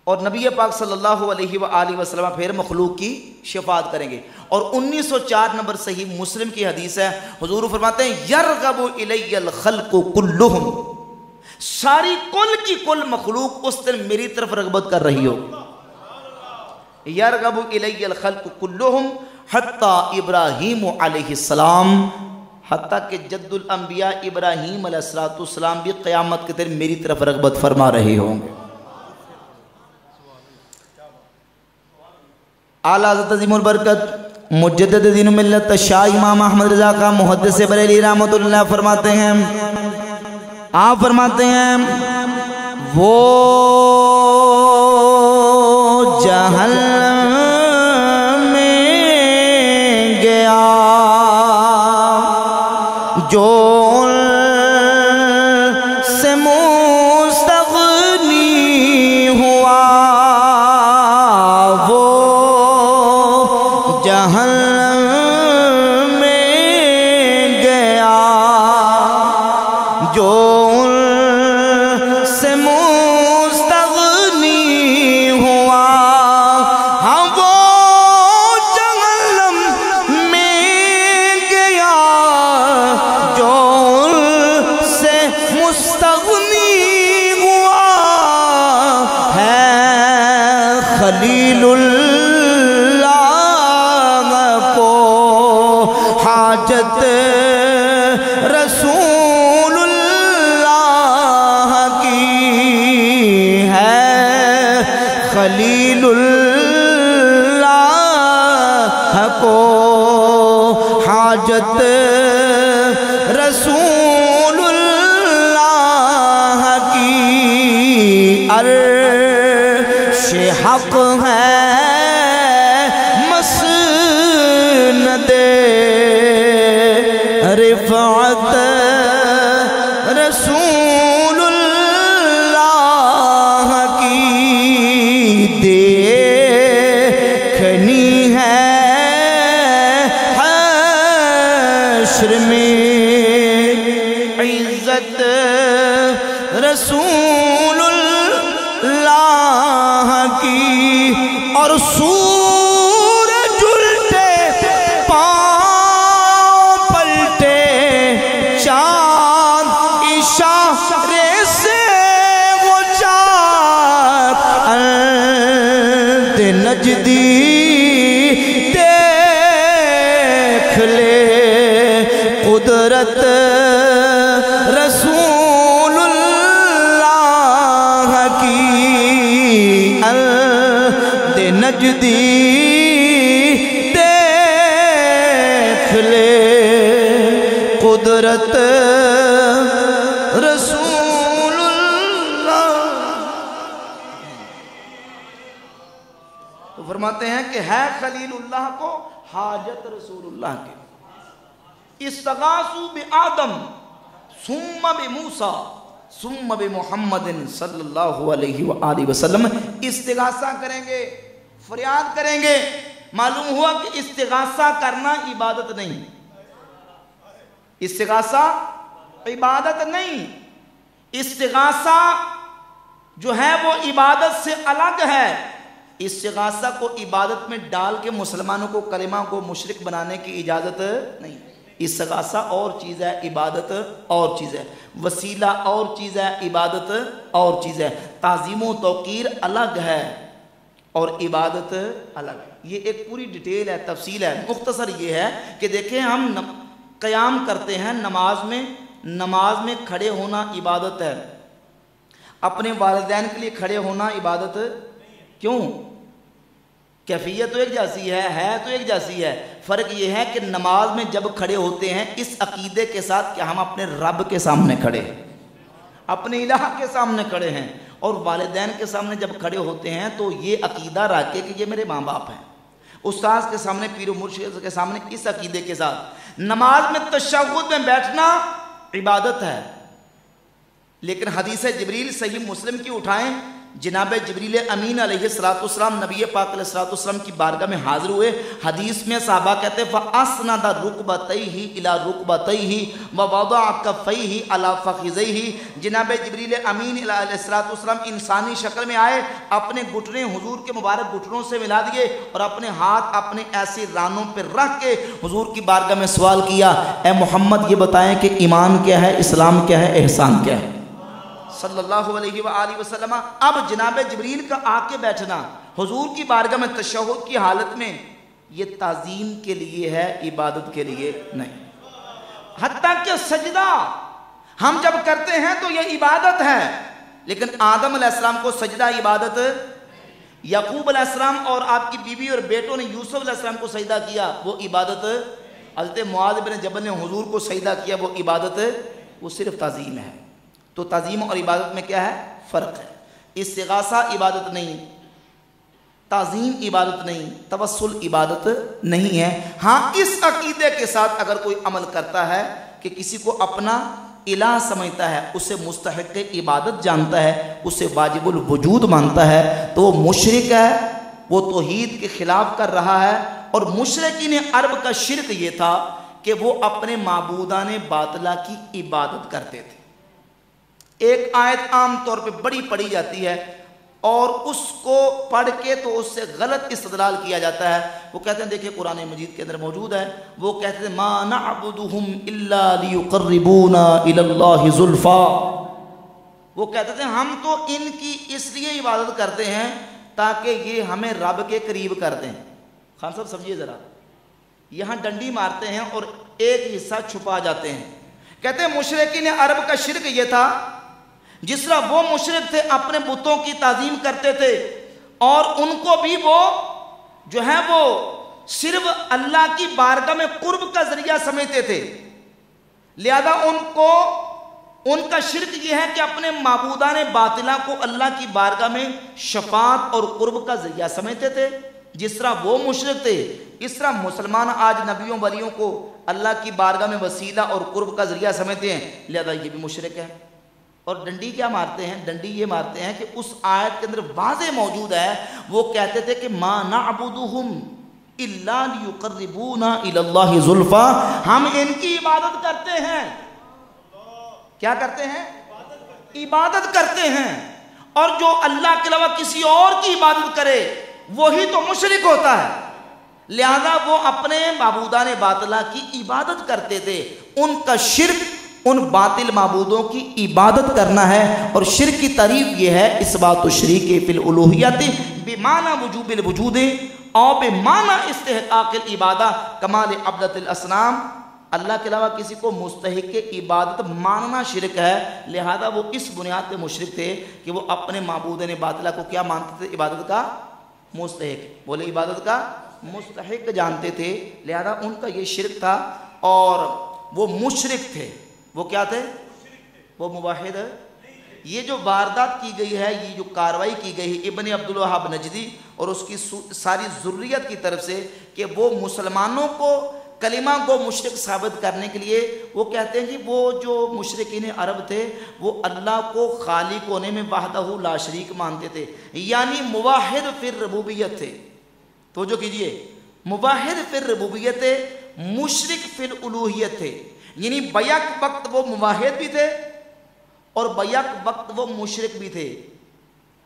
اور نبی پاک صلی اللہ علیہ وآلہ وسلم پھر مخلوق کی شفاعت کریں گے۔ اور 1904 نمبر صحیح مسلم کی حدیث ہے، حضور فرماتے ہیں یرغب الی الخلق کلہم، ساری کل کی کل مخلوق اس دن میری طرف رغبت کر رہی ہو، یرغب الی الخلق کلہم حتی ابراہیم علیہ السلام، حتیٰ کہ جد الانبیاء ابراہیم علیہ السلام بھی قیامت کے دن میری طرف رغبت فرما رہے ہوں گے۔ اعلیٰ حضرت عظیم البرکت مجدد دین و ملت شاہ امام احمد رضا کا محدث بریلی رحمۃ اللہ فرماتے ہیں، آپ فرماتے ہیں وہ جو سے مستغنی ہوا وہ جہنم میں گیا، جو سے مستغنی ہوا ہاں وہ جہنم میں گیا، جو سے مستغنی ہوا ہے خلیل اللہ کو حاجت رسول اللہ کی ہے، خلیل اللہ کو حاجت رسول اللہ کی، عرش حق ہے مسند رفعت رسول اللہ کی، دیکھنی ہے حشر میں عزت رسول اللہ کی، اور سورج الٹے پاؤں پلٹے، چاند اشارے سے وہ چاک نجدی دیکھ لے قدرت رسول اللہ کی، نجدی دیکھ لے قدرت رسول اللہ۔ تو فرماتے ہیں کہ ہے خلیل اللہ کو حاجت رسول اللہ کے، استغاثوا بآدم ثم بموسیٰ ثم بمحمد صلی اللہ علیہ وآلہ وسلم، استغاثہ کریں گے، فریاد کریں گے۔ معلوم ہوا کہ استغاثہ کرنا عبادت نہیں، استغاثہ عبادت نہیں، استغاثہ جو ہے وہ عبادت سے الگ ہے۔ استغاثہ کو عبادت میں ڈال کے مسلمانوں کو کلمہ کو مشرک بنانے کی اجازت نہیں۔ استغاثہ اور چیز ہے، عبادت اور چیز ہے، وسیلہ اور چیز ہے، عبادت اور چیز ہے، تعظیم و توقیر الگ ہے اور عبادت الگ ہے۔ یہ ایک پوری ڈیٹیل ہے، تفصیل ہے۔ مختصر یہ ہے کہ دیکھیں ہم قیام کرتے ہیں نماز میں کھڑے ہونا عبادت ہے، اپنے والدین کے لیے کھڑے ہونا عبادت کیوں؟ کیفیت تو ایک جیسی ہے تو ایک جیسی ہے، فرق یہ ہے کہ نماز میں جب کھڑے ہوتے ہیں اس عقیدے کے ساتھ کہ ہم اپنے رب کے سامنے کھڑے ہیں، اپنے الہ کے سامنے کھڑے ہیں، اور والدین کے سامنے جب کھڑے ہوتے ہیں تو یہ عقیدہ رکھ کے کہ یہ میرے ماں باپ ہیں، استاذ کے سامنے، پیر و مرشد کے سامنے، اس عقیدے کے ساتھ نماز میں تشہد میں بیٹھنا عبادت ہے۔ لیکن حدیث جبریل صحیح مسلم کی اٹھائیں، جناب جبریل امین علیہ السلام نبی پاک علیہ السلام کی بارگاہ میں حاضر ہوئے۔ حدیث میں صحابہ کہتے ہیں فَأَسْنَدَ رُكْبَتَيْهِ إِلَى رُكْبَتَيْهِ وَوَضَعَ كَفَّيْهِ عَلَى فَخِذَيْهِ۔ جناب جبریل امین علیہ السلام انسانی شکل میں آئے، اپنے گھٹنے حضور کے مبارک گھٹنوں سے ملا دیے اور اپنے ہاتھ اپنے ایسے رانوں پر رکھ کے حضور کی بارگاہ میں سوال کیا، اے محمد یہ بتائیں کہ ایمان کیا ہے، اسلام کیا ہے، احسان کیا ہے، صلی اللہ علیہ وآلہ وسلم۔ اب جناب جبریل کا آ کے بیٹھنا حضور کی بارگاہ میں تشہد کی حالت میں، یہ تعظیم کے لیے ہے، عبادت کے لیے نہیں۔ حتیٰ کہ سجدہ ہم جب کرتے ہیں تو یہ عبادت ہے، لیکن آدم علیہ السلام کو سجدہ عبادت، یعقوب علیہ السلام اور آپ کی بیوی اور بیٹوں نے یوسف علیہ السلام کو سجدہ کیا، وہ عبادت۔ حضرت معاذ بن جبل نے حضور کو سجدہ کیا، وہ عبادت، وہ صرف تعظیم ہے۔ تو تعظیم اور عبادت میں کیا ہے؟ فرق ہے۔ استغاثہ عبادت نہیں، تعظیم عبادت نہیں، توسل عبادت نہیں ہے۔ ہاں اس عقیدے کے ساتھ اگر کوئی عمل کرتا ہے کہ کہ کسی کو اپنا الہ سمجھتا ہے، اسے مستحق عبادت جانتا ہے، اسے واجب الوجود مانتا ہے، تو وہ مشرک ہے، وہ توحید کے خلاف کر رہا ہے۔ اور مشرکین عرب کا شرک یہ تھا کہ وہ اپنے معبودان باطلہ کی عبادت کرتے تھے۔ ایک آیت عام طور پہ بڑی پڑھی جاتی ہے اور اس کو پڑھ کے تو اس سے غلط استدلال کیا جاتا ہے۔ وہ کہتے ہیں، دیکھیں قرآن مجید کے اندر موجود ہے، وہ کہتے ہیں ما نعبدہم الا لیقربونا الی اللہ زلفا، وہ کہتے تھے ہم تو ان کی اس لیے عبادت کرتے ہیں تاکہ یہ ہمیں رب کے قریب کر دیں۔ خان صاحب سمجھیے ذرا، یہاں ڈنڈی مارتے ہیں اور ایک حصہ چھپا جاتے ہیں۔ کہتے ہیں مشرکین عرب کا شرک یہ تھا، جس طرح وہ مشرک تھے اپنے بتوں کی تعظیم کرتے تھے اور ان کو بھی وہ جو ہے وہ صرف اللہ کی بارگاہ میں قرب کا ذریعہ سمجھتے تھے، لہذا ان کا شرک یہ ہے کہ اپنے معبودان باطلہ کو اللہ کی بارگاہ میں شفاعت اور قرب کا ذریعہ سمجھتے تھے۔ جس طرح وہ مشرک تھے، اس طرح مسلمان آج نبیوں ولیوں کو اللہ کی بارگاہ میں وسیلہ اور قرب کا ذریعہ سمجھتے ہیں، لہذا یہ بھی مشرک ہے۔ اور ڈنڈی کیا مارتے ہیں؟ ڈنڈی یہ مارتے ہیں کہ اس آیت کے اندر واضح موجود ہے، وہ کہتے تھے کہ ما نعبدہم الا لیقربونا الی اللہ زلفا، ہم ان کی عبادت کرتے ہیں۔ کیا کرتے ہیں؟ عبادت کرتے ہیں، اور جو اللہ کے علاوہ کسی اور کی عبادت کرے وہی تو مشرک ہوتا ہے۔ لہذا وہ اپنے معبودان باطلہ کی عبادت کرتے تھے۔ ان کا شرک ان باطل معبودوں کی عبادت کرنا ہے، اور شرک کی تعریف یہ ہے اثبات الشریک فی الالوہیت بمعنی وجوب الوجود اور بمعنی استحقاق العبادہ کمال عبدت الاصنام، اللہ کے علاوہ کسی کو مستحق عبادت ماننا شرک ہے۔ لہذا وہ اس بنیاد پہ مشرک تھے کہ وہ اپنے معبودان باطلہ کو کیا مانتے تھے؟ عبادت کا مستحق، بولے عبادت کا مستحق جانتے تھے، لہذا ان کا یہ شرک تھا اور وہ مشرک تھے۔ وہ کیا تھے؟ وہ موحد۔ یہ جو واردات کی گئی ہے، یہ جو کاروائی کی گئی ہے ابن عبدالوہاب نجدی اور اس کی ساری ذریت کی طرف سے، کہ وہ مسلمانوں کو کلمہ کو مشرک ثابت کرنے کے لیے وہ کہتے ہیں کہ وہ جو مشرکین عرب تھے وہ اللہ کو خالق ہونے میں وحدہ لا شریک مانتے تھے، یعنی موحد فی الربوبیت تھے۔ توجہ کیجئے، موحد فی الربوبیت تھے، مشرک فی الالوہیت تھے، یعنی بیک وقت وہ موحد بھی تھے اور بیک وقت وہ مشرک بھی تھے۔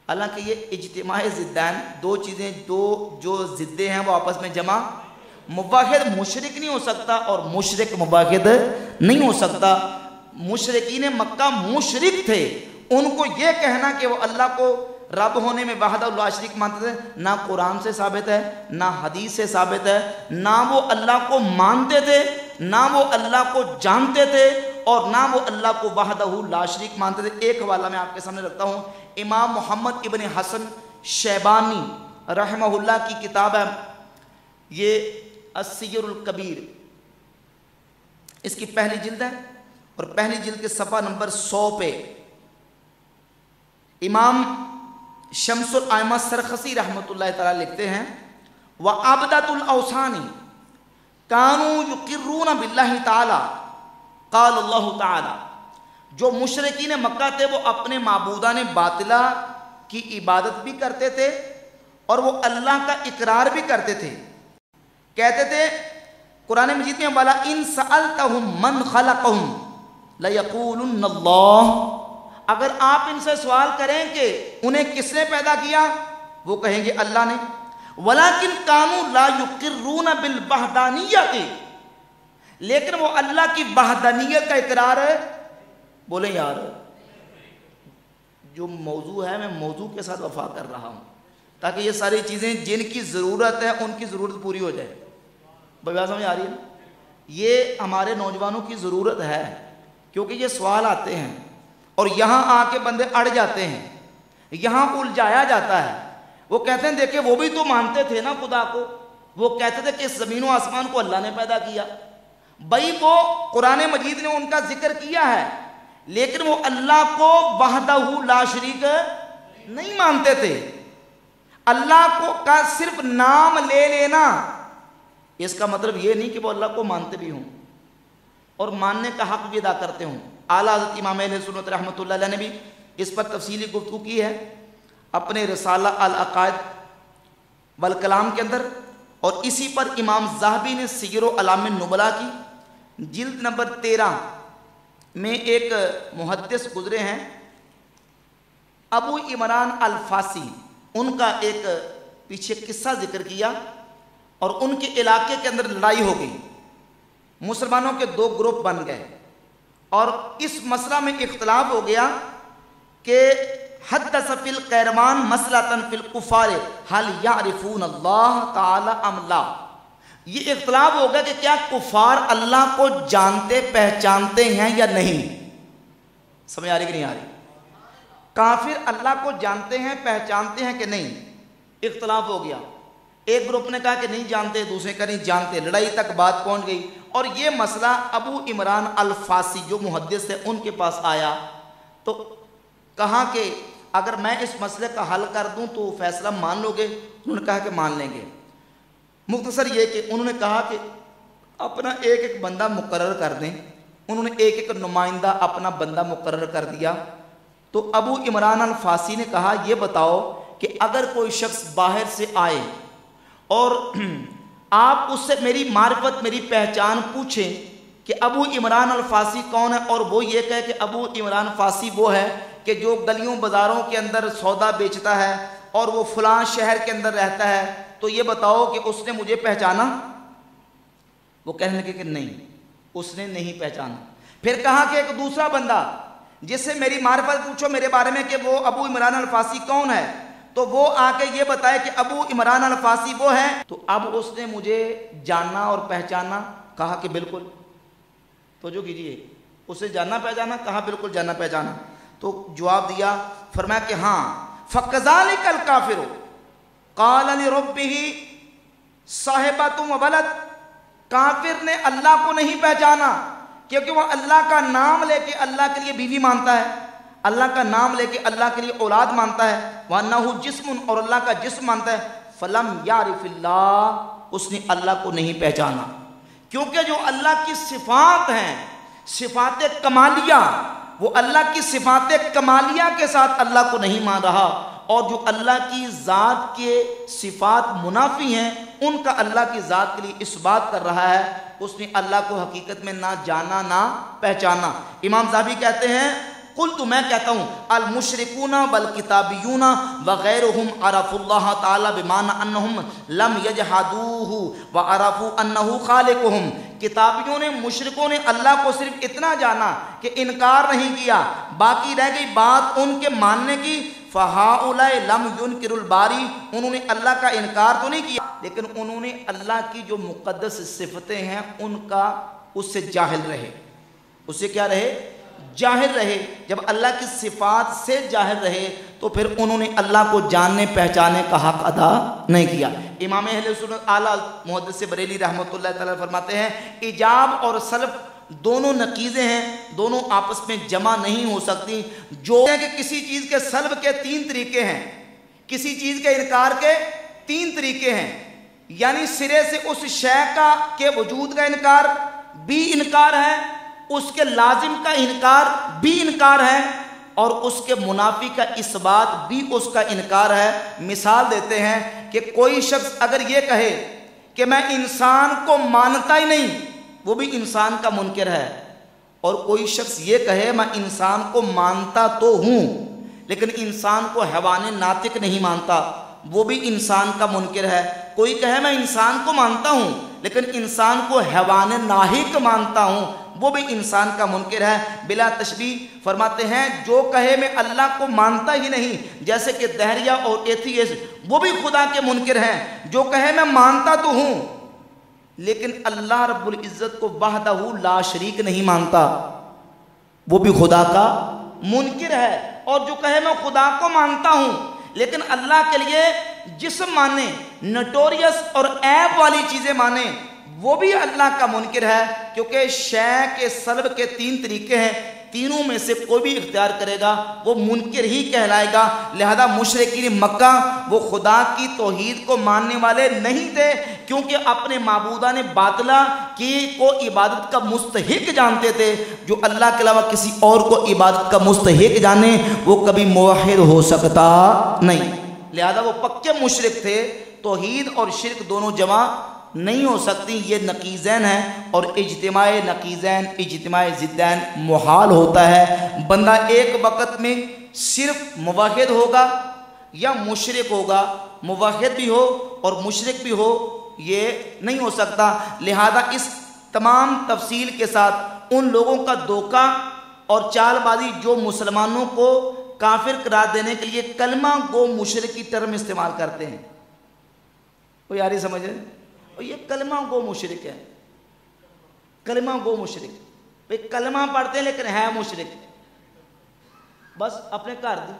حالانکہ یہ اجتماع ضدین، دو چیزیں، دو جو ضدیں ہیں وہ آپس میں جمع، موحد مشرک نہیں ہو سکتا اور مشرک موحد نہیں ہو سکتا۔ مشرکین مکہ مشرک تھے، ان کو یہ کہنا کہ وہ اللہ کو رب ہونے میں وحدہ لا شریک مانتے تھے، نہ قرآن سے ثابت ہے، نہ حدیث سے ثابت ہے، نہ وہ اللہ کو مانتے تھے، نہ وہ اللہ کو جانتے تھے، اور نہ وہ اللہ کو وحدہ لا شریک مانتے تھے۔ ایک حوالہ میں آپ کے سامنے رکھتا ہوں، امام محمد ابن حسن شیبانی رحمہ اللہ کی کتاب ہے یہ السیر الکبیر، اس کی پہلی جلد ہے اور پہلی جلد کے صفحہ نمبر 100 پہ امام شمس الائمہ سرخسی رحمۃ اللہ تعالی لکھتے ہیں وَعَبْدَةُ الْأَوْثَانِ كَانُوا يُقِرُّونَ بِاللَّهِ تعالی قال اللہ تعالی، جو مشرکین مکہ تھے وہ اپنے معبودان باطلہ کی عبادت بھی کرتے تھے اور وہ اللہ کا اقرار بھی کرتے تھے۔ کہتے تھے قرآن مجید میں وَلَئِن سَأَلْتَهُمْ مَنْ خَلَقَهُمْ لَيَقُولُنَّ اللَّهُ، اگر آپ ان سے سوال کریں کہ انہیں کس نے پیدا کیا، وہ کہیں گے اللہ نے۔ وَلَكِنْ كَانُوا لَا يُقِرُّونَ بِالْوَحْدَانِيَّةِ، لیکن وہ اللہ کی وحدانیت کا اقرار ہے۔ بولیں یار، جو موضوع ہے میں موضوع کے ساتھ وفا کر رہا ہوں تاکہ یہ ساری چیزیں جن کی ضرورت ہے ان کی ضرورت پوری ہو جائے۔ بات سمجھ آ رہی ہے؟ یہ ہمارے نوجوانوں کی ضرورت ہے، کیونکہ یہ سوال آتے ہیں اور یہاں آ کے بندے اڑ جاتے ہیں، یہاں الجھایا جاتا ہے۔ وہ کہتے ہیں دیکھیں وہ بھی تو مانتے تھے نا خدا کو، وہ کہتے تھے کہ زمین و آسمان کو اللہ نے پیدا کیا۔ بھائی وہ قرآن مجید نے ان کا ذکر کیا ہے، لیکن وہ اللہ کو وحدہ لا شریک نہیں مانتے تھے۔ اللہ کو کا صرف نام لے لینا اس کا مطلب یہ نہیں کہ وہ اللہ کو مانتے بھی ہوں۔ اور ماننے کا حق بھی ادا کرتے ہوں۔ اعلیٰ حضرت امام اہل سنت رحمۃ اللہ علیہ نے بھی اس پر تفصیلی گفتگو کی ہے اپنے رسالہ العقائد والکلام کے اندر، اور اسی پر امام ذہبی نے سیر اعلام النبلاء کی جلد نمبر 13 میں ایک محدث گزرے ہیں ابو عمران الفاسی، ان کا ایک پیچھے قصہ ذکر کیا، اور ان کے علاقے کے اندر لڑائی ہو گئی، مسلمانوں کے 2 گروپ بن گئے، اور اس مسئلہ میں اختلاف ہو گیا کہ حدث فی القیروان مسئلۃ فی الکفار هل یعرفون اللہ تعالی ام لا، یہ اختلاف ہو گیا کہ کیا کفار اللہ کو جانتے پہچانتے ہیں یا نہیں۔ سمجھ آ رہی کہ نہیں آ رہی؟ کافر اللہ کو جانتے ہیں پہچانتے ہیں کہ نہیں، اختلاف ہو گیا۔ ایک گروپ نے کہا کہ نہیں جانتے، دوسرے کا نہیں جانتے، لڑائی تک بات پہنچ گئی، اور یہ مسئلہ ابو عمران الفاسی جو محدث ہے ان کے پاس آیا، تو کہا کہ اگر میں اس مسئلے کا حل کر دوں تو فیصلہ مان لو گے؟ انہوں نے کہا کہ مان لیں گے۔ مختصر یہ کہ انہوں نے کہا کہ اپنا ایک ایک بندہ مقرر کر دیں، انہوں نے ایک ایک نمائندہ اپنا بندہ مقرر کر دیا۔ تو ابو عمران الفاسی نے کہا یہ بتاؤ کہ اگر کوئی شخص باہر سے آئے اور آپ اس سے میری معرفت میری پہچان پوچھیں کہ ابو عمران الفاسی کون ہے، اور وہ یہ کہے کہ ابو عمران فاسی وہ ہے کہ جو گلیوں بازاروں کے اندر سودا بیچتا ہے اور وہ فلاں شہر کے اندر رہتا ہے، تو یہ بتاؤ کہ اس نے مجھے پہچانا؟ وہ کہنے لگے کہ نہیں، اس نے نہیں پہچانا۔ پھر کہا کہ ایک دوسرا بندہ جس سے میری معرفت پوچھو میرے بارے میں کہ وہ ابو عمران الفاسی کون ہے، تو وہ آ کے یہ بتائے کہ ابو عمران الفاسی وہ ہے، تو اب اس نے مجھے جاننا اور پہچانا؟ کہا کہ بالکل۔ تو جو کیجئے، اسے جاننا پہچانا؟ کہا بالکل جاننا پہچانا۔ تو جواب دیا، فرمایا کہ ہاں فَكَذَلِكَ الْكَافِرُ قَالَ لِرَبِّهِ صَاحِبَةٌ وَوَلَدٌ، کافر نے اللہ کو نہیں پہچانا کیونکہ وہ اللہ کا نام لے کے اللہ کے لیے بیوی مانتا ہے، اللہ کا نام لے کے اللہ کے لیے اولاد مانتا ہے، وَأَنَّهُ جِسْمٌ، اور اللہ کا جسم مانتا ہے، فَلَمْ يَعْرِفِ اللَّهُ، اس نے اللہ کو نہیں پہچانا، کیونکہ جو اللہ کی صفات ہیں، صفات کمالیہ، وہ اللہ کی صفات کمالیہ کے ساتھ اللہ کو نہیں مان رہا، اور جو اللہ کی ذات کے صفات منافی ہیں ان کا اللہ کی ذات کے لیے اس بات کر رہا ہے، اس نے اللہ کو حقیقت میں نہ جانا نہ پہچانا۔ امام ذہبی کہتے ہیں قلت، میں کہتا ہوں المشرکون والکتابیون وغیرہم عرفوا اللہ تعالی بمعنی انہم لم یجحدوہ وعرفوا انہ خالقہم، کتابیوں نے مشرکوں نے اللہ کو صرف اتنا جانا کہ انکار نہیں کیا، باقی رہ گئی بات ان کے ماننے کی، فہؤلاء لم ينکروا الباری، انہوں نے اللہ کا انکار تو نہیں کیا لیکن انہوں نے اللہ کی جو مقدس صفتیں ہیں ان کا اس سے جاہل رہے، اس سے کیا رہے؟ جاہل رہے۔ جب اللہ کی صفات سے جاہل رہے تو پھر انہوں نے اللہ کو جاننے پہچانے کا حق ادا نہیں کیا۔ امام اہل سنت اعلیٰ محدث بریلی رحمۃ اللہ تعالی فرماتے ہیں ایجاب اور سلب دونوں نقیضیں ہیں، دونوں آپس میں جمع نہیں ہو سکتی۔ جو ہے کہ کسی چیز کے سلب کے 3 طریقے ہیں، کسی چیز کے انکار کے 3 طریقے ہیں، یعنی سرے سے اس شے کا کے وجود کا انکار بھی انکار ہے، اس کے لازم کا انکار بھی انکار ہے، اور اس کے منافی کا اثبات بھی اس کا انکار ہے۔ مثال دیتے ہیں کہ کوئی شخص اگر یہ کہے کہ میں انسان کو مانتا ہی نہیں، وہ بھی انسان کا منکر ہے، اور کوئی شخص یہ کہے میں انسان کو مانتا تو ہوں لیکن انسان کو حیوان ناطق نہیں مانتا، وہ بھی انسان کا منکر ہے۔ کوئی کہے میں انسان کو مانتا ہوں لیکن انسان کو حیوان ناہق مانتا ہوں، وہ بھی انسان کا منکر ہے۔ بلا تشبیہ فرماتے ہیں جو کہے میں اللہ کو مانتا ہی نہیں، جیسے کہ دہریہ اور ایتھیسٹ، وہ بھی خدا کے منکر ہیں۔ جو کہے میں مانتا تو ہوں لیکن اللہ رب العزت کو وحدہ لا شریک نہیں مانتا، وہ بھی خدا کا منکر ہے۔ اور جو کہے میں خدا کو مانتا ہوں لیکن اللہ کے لیے جسم مانے، نوٹوریس اور عیب والی چیزیں مانے، وہ بھی اللہ کا منکر ہے، کیونکہ شے کے سلب کے 3 طریقے ہیں۔ تینوں میں سے کوئی بھی اختیار کرے گا وہ منکر ہی کہلائے گا۔ لہذا مشرکین مکہ وہ خدا کی توحید کو ماننے والے نہیں تھے، کیونکہ اپنے معبودان باطلہ کی کو عبادت کا مستحق جانتے تھے۔ جو اللہ کے علاوہ کسی اور کو عبادت کا مستحق جانے وہ کبھی موحد ہو سکتا نہیں، لہذا وہ پکے مشرک تھے۔ توحید اور شرک دونوں جمع نہیں ہو سکتی، یہ نقیضین ہیں، اور اجتماع نقیضین اجتماع ضدین محال ہوتا ہے۔ بندہ ایک وقت میں صرف موحد ہوگا یا مشرک ہوگا، موحد بھی ہو اور مشرک بھی ہو یہ نہیں ہو سکتا۔ لہذا اس تمام تفصیل کے ساتھ ان لوگوں کا دھوکہ اور چال بازی جو مسلمانوں کو کافر قرار دینے کے لیے کلمہ گو مشرک کی ٹرم استعمال کرتے ہیں، وہ یاری سمجھ رہے ہیں؟ اور یہ کلمہ گو مشرک ہے، کلمہ گو مشرک، بھئی کلمہ پڑھتے ہیں لیکن ہے مشرک، بس اپنے گھر دی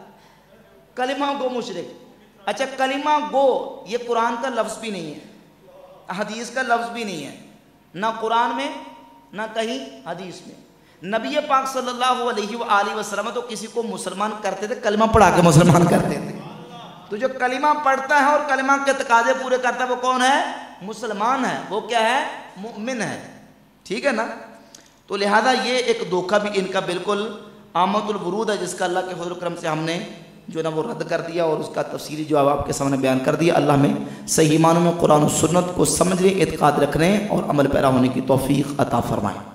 کلمہ گو مشرک۔ اچھا کلمہ گو یہ قرآن کا لفظ بھی نہیں ہے، حدیث کا لفظ بھی نہیں ہے، نہ قرآن میں نہ کہیں حدیث میں۔ نبی پاک صلی اللہ علیہ وآلہ وسلم تو کسی کو مسلمان کرتے تھے، کلمہ پڑھا کے مسلمان کرتے تھے۔ تو جو کلمہ پڑھتا ہے اور کلمہ کے تقاضے پورے کرتا ہے وہ کون ہے؟ مسلمان ہے، وہ کیا ہے؟ مؤمن ہے، ٹھیک ہے نا؟ تو لہذا یہ ایک دھوکہ بھی ان کا بالکل عامت الورود ہے، جس کا اللہ کے فضل و کرم سے ہم نے جو ہے نا وہ رد کر دیا اور اس کا تفصیلی جواب آپ کے سامنے بیان کر دیا۔ اللہ میں صحیح معنوں میں قرآن و سنت کو سمجھنے، اعتقاد رکھنے اور عمل پیرا ہونے کی توفیق عطا فرمائے۔